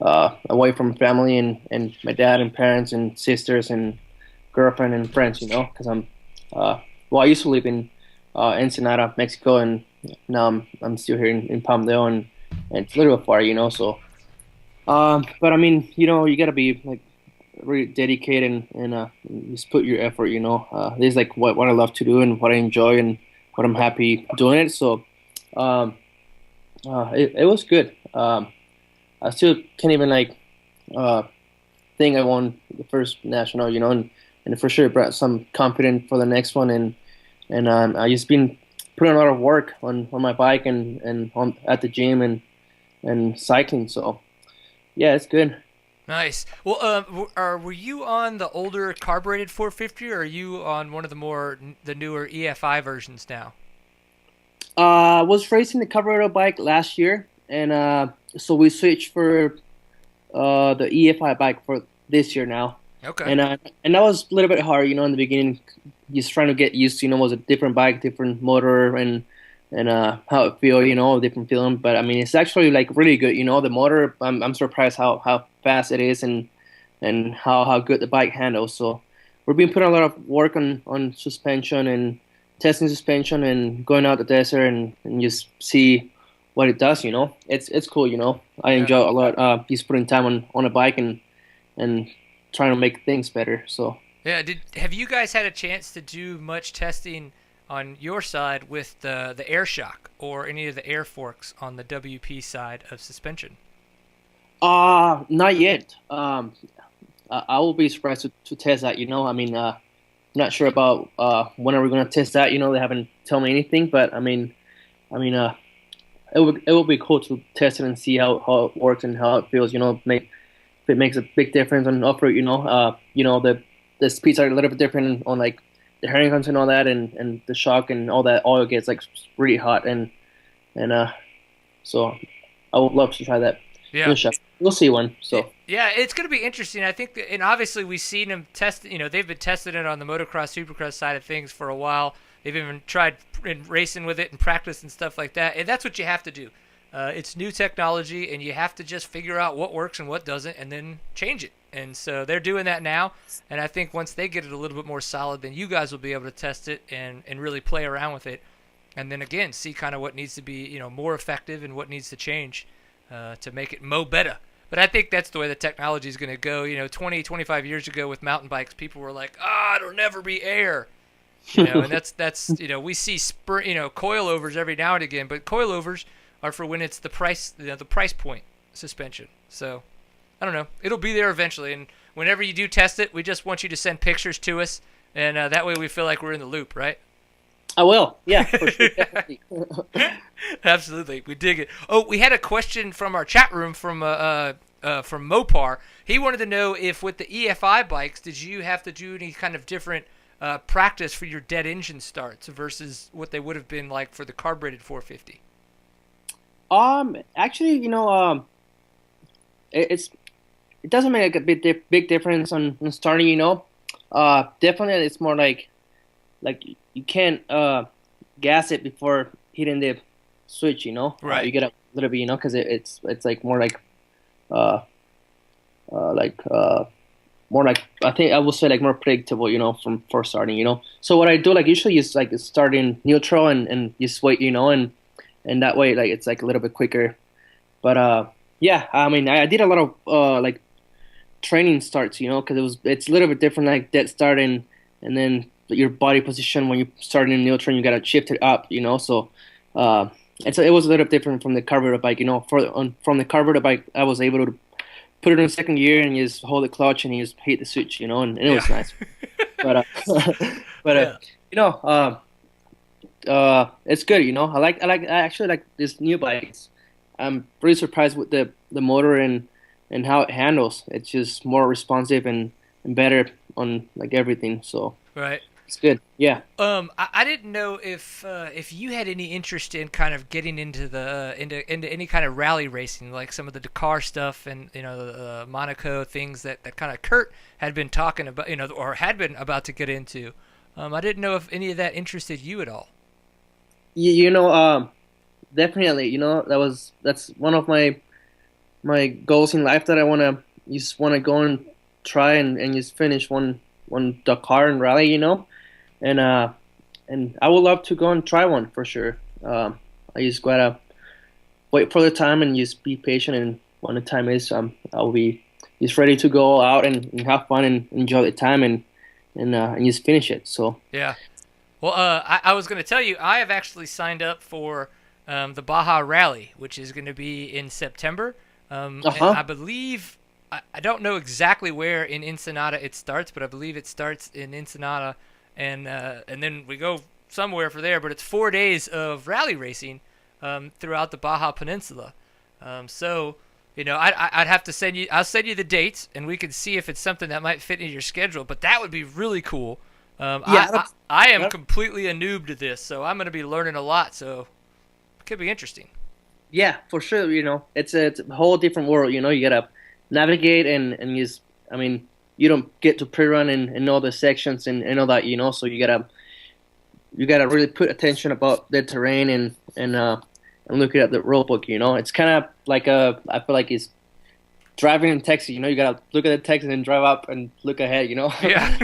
away from family and my dad and parents and sisters and girlfriend and friends, because I used to live in Ensenada, Mexico, and now I'm still here in Palmdale, and it's a little bit far, so but you gotta be really dedicate and just put your effort. This is like what I love to do and what I enjoy and what I'm happy doing it. So it was good. I still can't even think I won the first national, and for sure brought some confidence for the next one. And I just been putting a lot of work on my bike and at the gym and cycling. So yeah, it's good. Nice. Well, were you on the older carbureted 450, or are you on one of the newer EFI versions now? I was racing the carburetor bike last year, and so we switched for the EFI bike for this year now. Okay. And that was a little bit hard, in the beginning, just trying to get used to, it was a different bike, different motor, and how it feel, different feeling. But I mean, it's actually like really good, the motor. I'm surprised how fast it is and how good the bike handles. So we've been putting a lot of work on suspension and testing suspension and going out the desert and just see what it does. It's cool. I enjoy a lot. Just putting time on a bike and trying to make things better. So yeah, have you guys had a chance to do much testing on your side with the air shock or any of the air forks on the WP side of suspension? Not yet. I will be surprised to test that. I mean, not sure about when are we going to test that. They haven't told me anything, but I mean, it will be cool to test it and see how it works and how it feels. If it makes a big difference on off road. The speeds are a little bit different on like the herring hunts and all that, and the shock and all that oil gets like really hot and so I would love to try that. Yeah, we'll see one. So yeah, it's going to be interesting. I think, and obviously we've seen them test. They've been testing it on the motocross, supercross side of things for a while. They've even tried racing with it and practice and stuff like that. And that's what you have to do. It's new technology, and you have to just figure out what works and what doesn't, and then change it. And so they're doing that now. And I think once they get it a little bit more solid, then you guys will be able to test it and really play around with it. And then again, see kind of what needs to be, more effective and what needs to change to make it better. But I think that's the way the technology is going to go. 20, 25 years ago with mountain bikes, people were like, it'll never be air. And that's we see coilovers every now and again, but coilovers are for when it's the price point suspension. So I don't know. It'll be there eventually, and whenever you do test it, we just want you to send pictures to us, and that way we feel like we're in the loop, right? I will. Yeah, for sure. Definitely. Absolutely. We dig it. Oh, we had a question from our chat room from Mopar. He wanted to know if with the EFI bikes, did you have to do any kind of different practice for your dead engine starts versus what they would have been like for the carbureted 450? Actually, it doesn't make a big difference on starting. Definitely, it's more like you can't gas it before hitting the switch. Right. You get a little bit, because it's like more like more like I think I would say like more predictable. From for starting. So what I do usually is start in neutral and just wait. And that way it's a little bit quicker. But yeah, I mean I did a lot of training starts, because it's a little bit different dead start and then your body position when you start in neutral, you gotta shift it up, So and so it was a little different from the carburetor bike, from the carburetor bike I was able to put it in second gear and just hold the clutch and you just hit the switch, and it was nice. But it's good, I actually like this new bike. I'm pretty surprised with the motor and how it handles. It's just more responsive and better on everything. So right, it's good. Yeah. I didn't know if you had any interest in kind of getting into into any kind of rally racing, like some of the Dakar stuff and the Monaco things that kind of Kurt had been talking about, or had been about to get into. I didn't know if any of that interested you at all. Definitely. That's one of my goals in life that I want to go and try and just finish one Dakar and rally, and I would love to go and try one for sure. I just gotta wait for the time and just be patient, and when the time is, I'll be just ready to go out and have fun and enjoy the time and just finish it. So Yeah. Well, I was going to tell you, I have actually signed up for the Baja Rally, which is going to be in September. And I believe, I don't know exactly where in Ensenada it starts, but I believe it starts in Ensenada, and then we go somewhere for there. But it's 4 days of rally racing throughout the Baja Peninsula. So, I'd have to send you. I'll send you the dates, and we can see if it's something that might fit into your schedule. But that would be really cool. I am completely a noob to this, so I'm going to be learning a lot. So it could be interesting. yeah, for sure. It's a whole different world. You gotta navigate and use. I mean, you don't get to pre-run and know the sections and all that. So you gotta really put attention about the terrain and looking at the rule book. It's kind of like I feel like it's driving in Texas. You gotta look at the text and then drive up and look ahead. Yeah.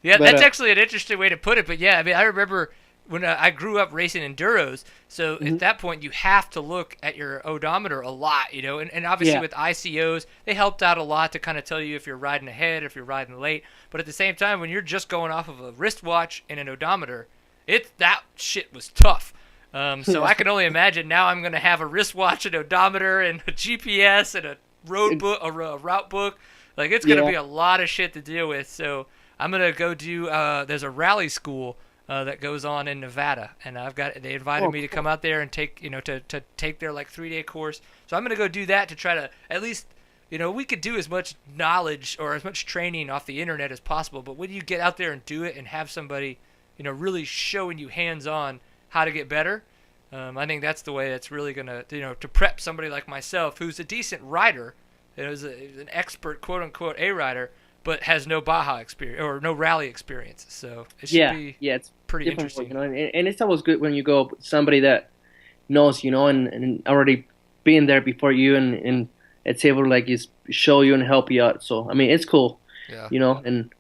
Yeah, but, that's actually an interesting way to put it. But yeah, I mean, I remember when I grew up racing enduros, so at that point you have to look at your odometer a lot, and obviously with ICOs, they helped out a lot to kind of tell you if you're riding ahead, if you're riding late. But at the same time, when you're just going off of a wristwatch and an odometer, that shit was tough. So I can only imagine now I'm going to have a wristwatch, an odometer, and a GPS, and a road book, a route book. Like, it's going to be a lot of shit to deal with. So I'm going to go do, there's a rally school that goes on in Nevada, and they invited me to come out there and take, to take their like 3-day course. So I'm going to go do that to try to at least, we could do as much knowledge or as much training off the internet as possible. But when you get out there and do it and have somebody, really showing you hands-on how to get better, I think that's the way that's really going to, to prep somebody like myself who's a decent rider, who's an expert, quote-unquote, A-rider, but has no Baja experience or no rally experience. So it should be it's pretty interesting. And it's always good when you go with somebody that knows, and already been there before you and it's able to like just show you and help you out. So, I mean, it's cool, and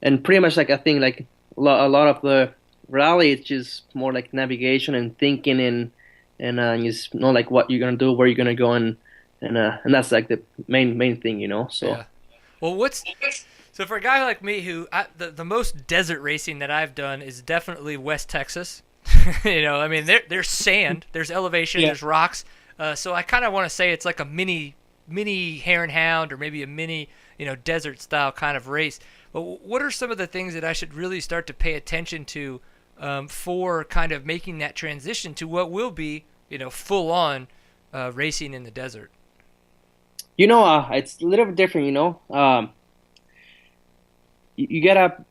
pretty much like I think like a lot of the rally is just more like navigation and thinking and you just know like what you're gonna do, where you're gonna go, and that's like the main thing, So yeah. Well, so for a guy like me who the most desert racing that I've done is definitely West Texas. I mean there's sand, there's elevation, there's rocks. So I kind of want to say it's like a mini hare and hound or maybe a mini desert style kind of race. But what are some of the things that I should really start to pay attention to for kind of making that transition to what will be, full on racing in the desert? It's a little bit different, you gotta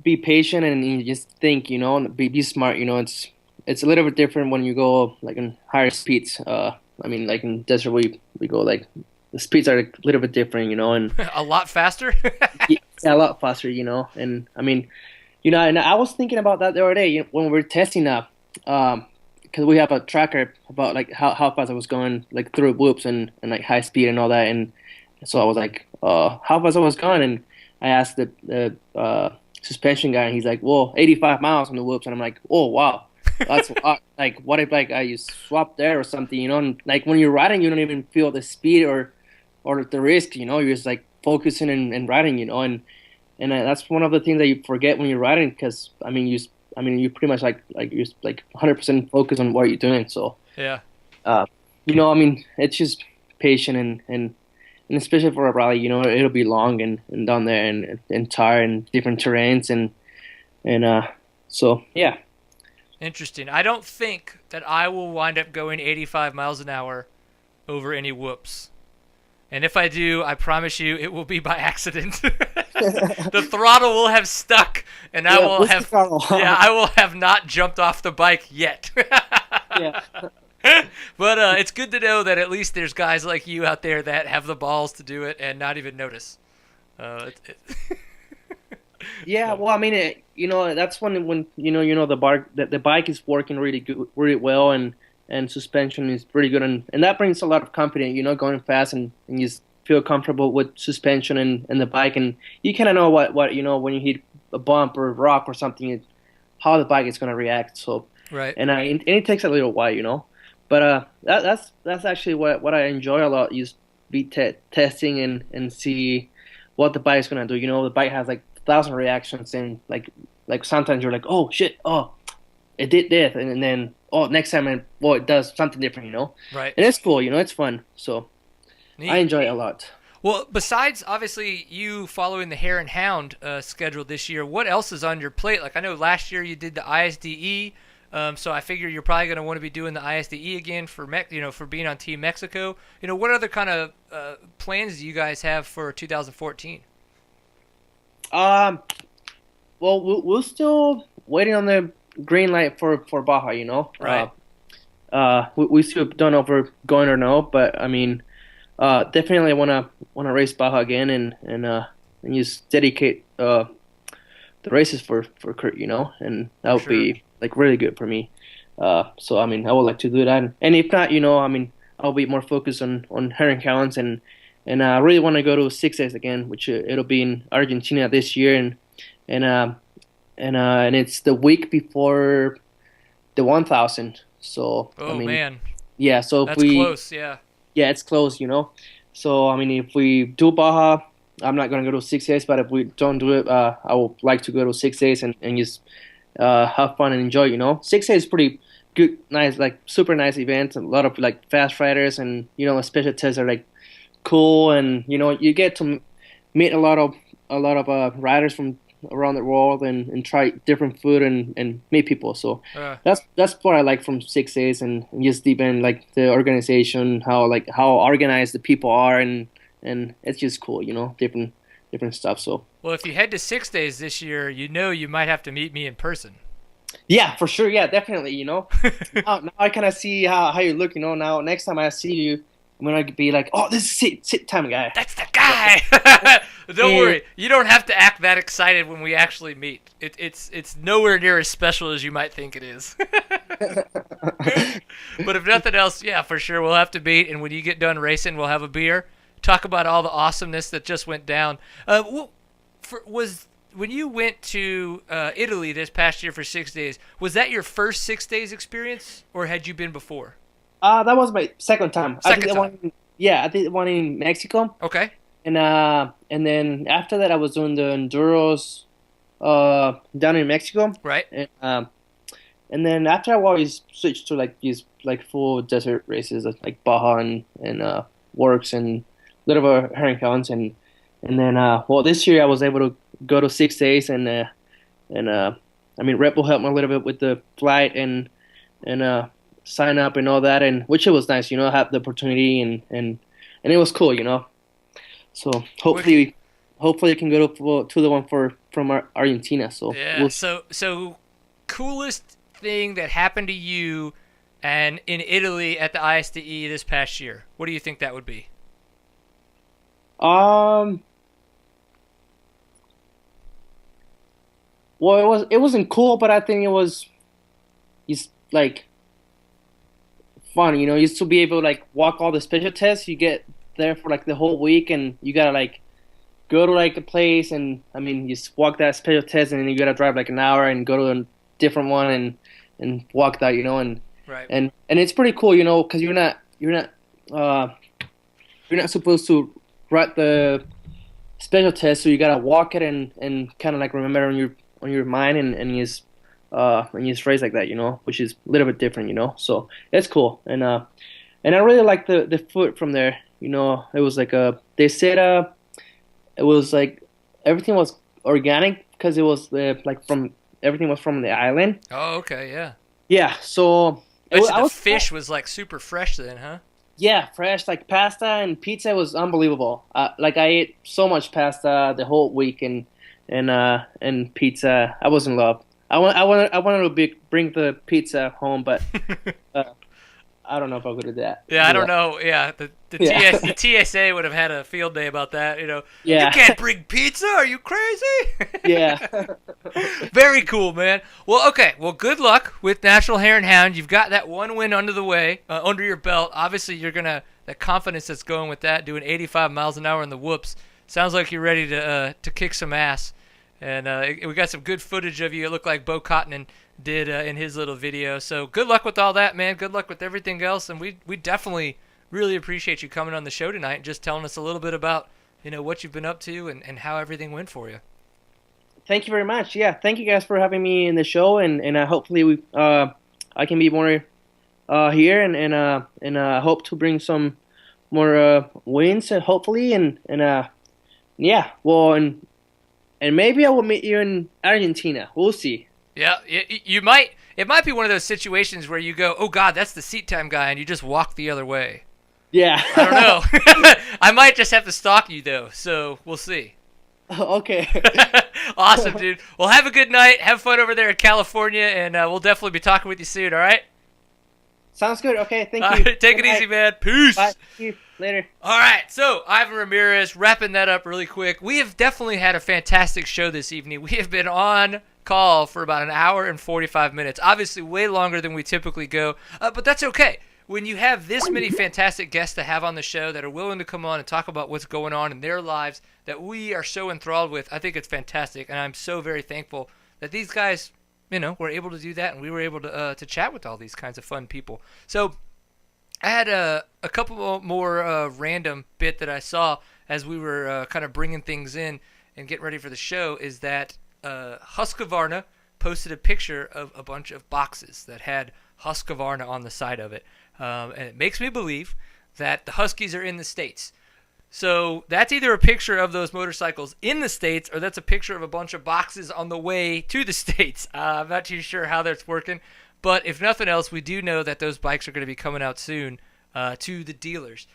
be patient and you just think, and be smart, it's a little bit different when you go like in higher speeds. I mean, like in desert we go like the speeds are a little bit different, and a lot faster. Yeah, a lot faster, and I mean, and I was thinking about that the other day when we were testing up, because we have a tracker about like how fast I was going like through whoops and like high speed and all that, and so I was like, how fast I was going, and I asked the suspension guy, and he's like, well, 85 miles on the whoops, and I'm like, oh wow, that's like what if like I just swap there or something, and like when you're riding, you don't even feel the speed or the risk, you're just like focusing and riding, and that's one of the things that you forget when you're riding, because I mean you pretty much like you're like 100% focused on what you're doing. So yeah, I mean it's just patient and especially for a rally, it'll be long and down there and tired and different terrains and so yeah. Interesting. I don't think that I will wind up going 85 miles an hour over any whoops. And if I do, I promise you it will be by accident. The throttle will have stuck, and I will have not jumped off the bike yet. Yeah. But it's good to know that at least there's guys like you out there that have the balls to do it and not even notice. Yeah, well, I mean, that's when the bike is working really good, really well, and suspension is pretty good, and that brings a lot of confidence, going fast and you just feel comfortable with suspension and the bike, and you kind of know what when you hit a bump or a rock or something, how the bike is going to react. So right, and it takes a little while, but that's actually what I enjoy a lot is be testing and see what the bike's gonna do. You know, the bike has like 1,000 reactions, and like sometimes you're like, oh shit, oh it did this, and then oh next time it does something different. You know, Right. and it's cool. You know, it's fun. So Neat. I enjoy it a lot. Well, besides obviously you following the Hare and Hound schedule this year, what else is on your plate? Like I know last year you did the ISDE, so I figure you're probably going to want to be doing the ISDE again for for being on Team Mexico. You know, what other kind of plans do you guys have for 2014? Well, we're still waiting on the green light for Baja. You know, Right. We still don't know if we're going or no, but I mean. Definitely wanna race Baja again and just dedicate the races for Kurt, you know, and that would be like really good for me. So I mean, I would like to do that, and if not, you know, I mean, I'll be more focused on herring counts and I really want to go to 6 days again, which it'll be in Argentina this year, and it's the week before the 1,000. So Oh I mean, man, yeah. So if that's we close. Yeah. yeah, it's close, you know. So I mean, if we do Baja, I'm not gonna go to 6 days. But if we don't do it, I would like to go to 6 days and just have fun and enjoy. You know, 6 days is pretty good, nice, like super nice event. A lot of like fast riders and you know, special tests are like cool, and you know, you get to meet a lot of riders from around the world and try different food and meet people. So that's what I like from 6 days and just even like the organization, how organized the people are and it's just cool, you know, different stuff. So well, if you head to 6 days this year, you know you might have to meet me in person. yeah, for sure. Yeah, definitely. You know, now I kind of see how you look. You know, now next time I see you, I'm gonna be like, oh, this is sit time guy. That's the guy. Don't worry, you don't have to act that excited when we actually meet. It's nowhere near as special as you might think it is. But if nothing else, yeah, for sure we'll have to meet. And when you get done racing, we'll have a beer, talk about all the awesomeness that just went down. When you went to Italy this past year for 6 days, was that your first 6 days experience, or had you been before? That was my second time. I did one in Mexico. Okay. And then after that, I was doing the enduros down in Mexico. Right. And then after a while, we switched to like these like full desert races like Baja and Works and little bit of herring counts and then well this year I was able to go to 6 days and I mean Red Bull helped me a little bit with the flight and sign up and all that, and which it was nice, you know, have the opportunity and it was cool, you know. So hopefully I can go to the one from Argentina. So yeah. So coolest thing that happened to you and in Italy at the ISDE this past year. What do you think that would be? Well, it wasn't cool, but I think it was just like fun, you know, just to be able to like walk all the special tests. You get there for like the whole week, and you gotta like go to like a place, and I mean, you just walk that special test, and then you gotta drive like an hour and go to a different one and walk that, you know, and right. and it's pretty cool, you know, because you're not supposed to write the special test, so you gotta walk it and kind of like remember on your mind and just race like that, you know, which is a little bit different, you know. So it's cool, and I really like the food from there. You know, it was like they said it was like everything was organic because it was everything was from the island. Oh, okay, yeah. Yeah, so the fish was like super fresh then, huh? Yeah, fresh, like pasta and pizza was unbelievable. Like I ate so much pasta the whole week and pizza. I was in love. I wanted to bring the pizza home, but I don't know if I could do that. Yeah, I don't know. Yeah, the TSA would have had a field day about that. You know, you can't bring pizza. Are you crazy? Yeah. Very cool, man. Well, okay. Well, good luck with National Hare and Hound. You've got that one win under your belt. Obviously, you're gonna that confidence that's going with that, doing 85 miles an hour in the whoops. Sounds like you're ready to kick some ass. And we got some good footage of you. It looked like Bo Cottonen did in his little video. So good luck with all that, man. Good luck with everything else. And we definitely really appreciate you coming on the show tonight and just telling us a little bit about, what you've been up to and how everything went for you. Thank you very much. Yeah, thank you guys for having me in the show, and hopefully I can be more here, and hope to bring some more wins, hopefully, and yeah, well, and maybe I will meet you in Argentina. We'll see. Yeah, you might. It might be one of those situations where you go, "Oh God, that's the seat time guy," and you just walk the other way. Yeah. I don't know. I might just have to stalk you though, so we'll see. Okay. Awesome, dude. Well, have a good night. Have fun over there in California, and we'll definitely be talking with you soon. All right. Sounds good. Okay, thank All you. right, take it easy, man. Peace. Bye. See you later. All right, so Ivan Ramirez, wrapping that up really quick. We have definitely had a fantastic show this evening. We have been on call for about an hour and 45 minutes. Obviously, way longer than we typically go, but that's okay. When you have this many fantastic guests to have on the show that are willing to come on and talk about what's going on in their lives that we are so enthralled with, I think it's fantastic, and I'm so very thankful that these guys, were able to do that, and we were able to chat with all these kinds of fun people. So I had a couple more random bit that I saw as we were kind of bringing things in and getting ready for the show, is that Husqvarna posted a picture of a bunch of boxes that had Husqvarna on the side of it. And it makes me believe that the Huskies are in the States. So that's either a picture of those motorcycles in the States, or that's a picture of a bunch of boxes on the way to the States. I'm not too sure how that's working. But if nothing else, we do know that those bikes are going to be coming out soon to the dealers.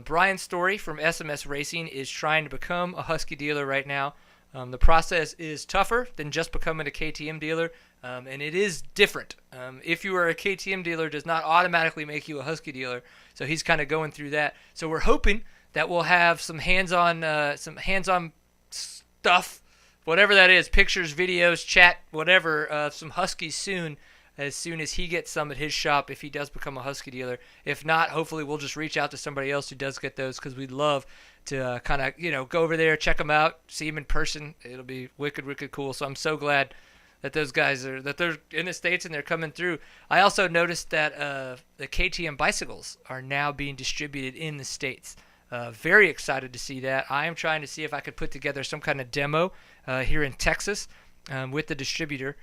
Brian Story from SMS Racing is trying to become a Husky dealer right now. The process is tougher than just becoming a KTM dealer, and it is different. If you are a KTM dealer, it does not automatically make you a Husky dealer. So he's kind of going through that. So we're hoping that we'll have some hands-on stuff, whatever that is, pictures, videos, chat, whatever, some Huskies soon as he gets some at his shop, if he does become a Husky dealer. If not, hopefully we'll just reach out to somebody else who does get those, because we'd love to kind of, go over there, check them out, see them in person. It'll be wicked, wicked cool. So I'm so glad that those guys they're in the States and they're coming through. I also noticed that the KTM bicycles are now being distributed in the States. Very excited to see that. I am trying to see if I could put together some kind of demo here in Texas with the distributor,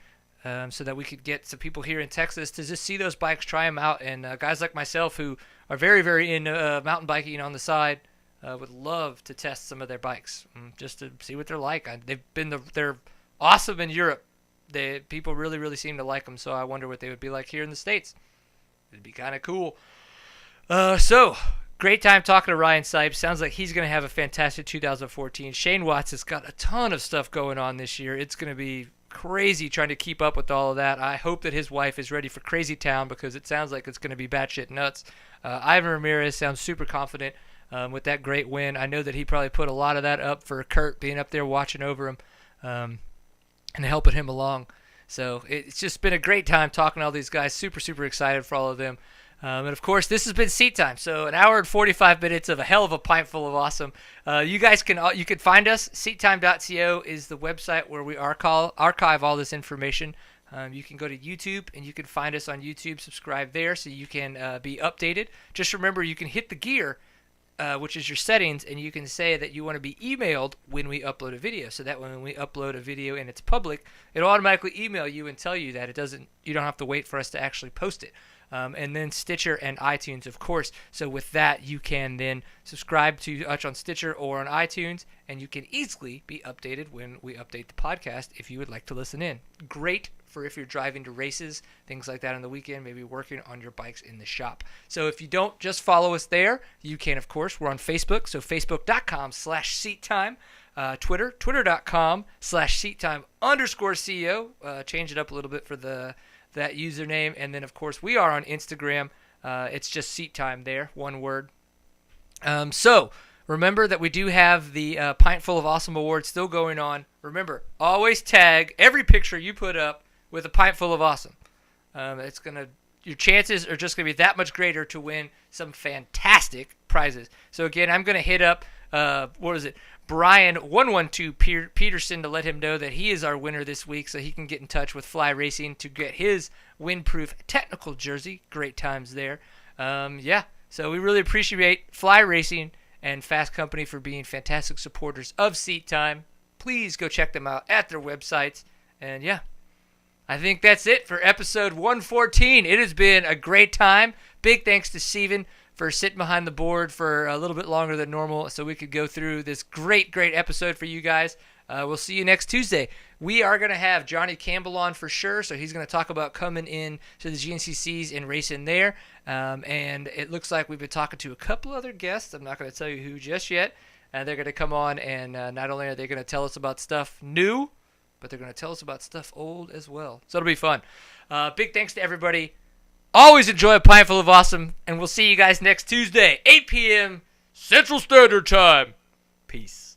so that we could get some people here in Texas to just see those bikes, try them out, and guys like myself who are very, very into mountain biking on the side would love to test some of their bikes, just to see what they're like. They're awesome in Europe. People really, really seem to like them, so I wonder what they would be like here in the States. It'd be kind of cool. So great time talking to Ryan Sipes. Sounds like he's going to have a fantastic 2014. Shane Watts has got a ton of stuff going on this year. It's going to be crazy trying to keep up with all of that. I hope that his wife is ready for Crazy Town, because it sounds like it's going to be batshit nuts. Ivan Ramirez sounds super confident with that great win. I know that he probably put a lot of that up for Kurt being up there watching over him and helping him along. So it's just been a great time talking to all these guys. Super, super excited for all of them. And of course, this has been Seat Time. So an hour and 45 minutes of a hell of a pint full of awesome. You guys can find us. Seattime.co is the website where we archive all this information. You can go to YouTube and you can find us on YouTube. Subscribe there so you can be updated. Just remember, you can hit the gear, which is your settings, and you can say that you want to be emailed when we upload a video. So that when we upload a video and it's public, it'll automatically email you and tell you that you don't have to wait for us to actually post it. And then Stitcher and iTunes, of course. So with that, you can then subscribe to us on Stitcher or on iTunes, and you can easily be updated when we update the podcast if you would like to listen in. Great for if you're driving to races, things like that on the weekend, maybe working on your bikes in the shop. So if you don't just follow us there, you can, of course, we're on Facebook, so facebook.com/seattime. Twitter, twitter.com/seattime_CEO. Change it up a little bit for that username. And then, of course, we are on Instagram. It's just Seat Time there, one word. So remember that we do have the Pint Full of Awesome Award still going on. Remember, always tag every picture you put up with a Pint Full of Awesome. Your chances are just going to be that much greater to win some fantastic prizes. So again, I'm going to hit up, Brian112 Peterson, to let him know that he is our winner this week, so he can get in touch with Fly Racing to get his windproof technical jersey. Great times there. So we really appreciate Fly Racing and Fast Company for being fantastic supporters of Seat Time. Please go check them out at their websites. And yeah, I think that's it for episode 114. It has been a great time. Big thanks to Steven for sitting behind the board for a little bit longer than normal so we could go through this great episode for you guys. We'll see you next Tuesday. We are going to have Johnny Campbell on for sure, so he's going to talk about coming in to the GNCCs and racing there. And it looks like we've been talking to a couple other guests. I'm not going to tell you who just yet. They're going to come on, and not only are they going to tell us about stuff new, but they're going to tell us about stuff old as well. So it'll be fun. Big thanks to everybody. Always enjoy a pint full of awesome, and we'll see you guys next Tuesday, 8 p.m. Central Standard Time. Peace.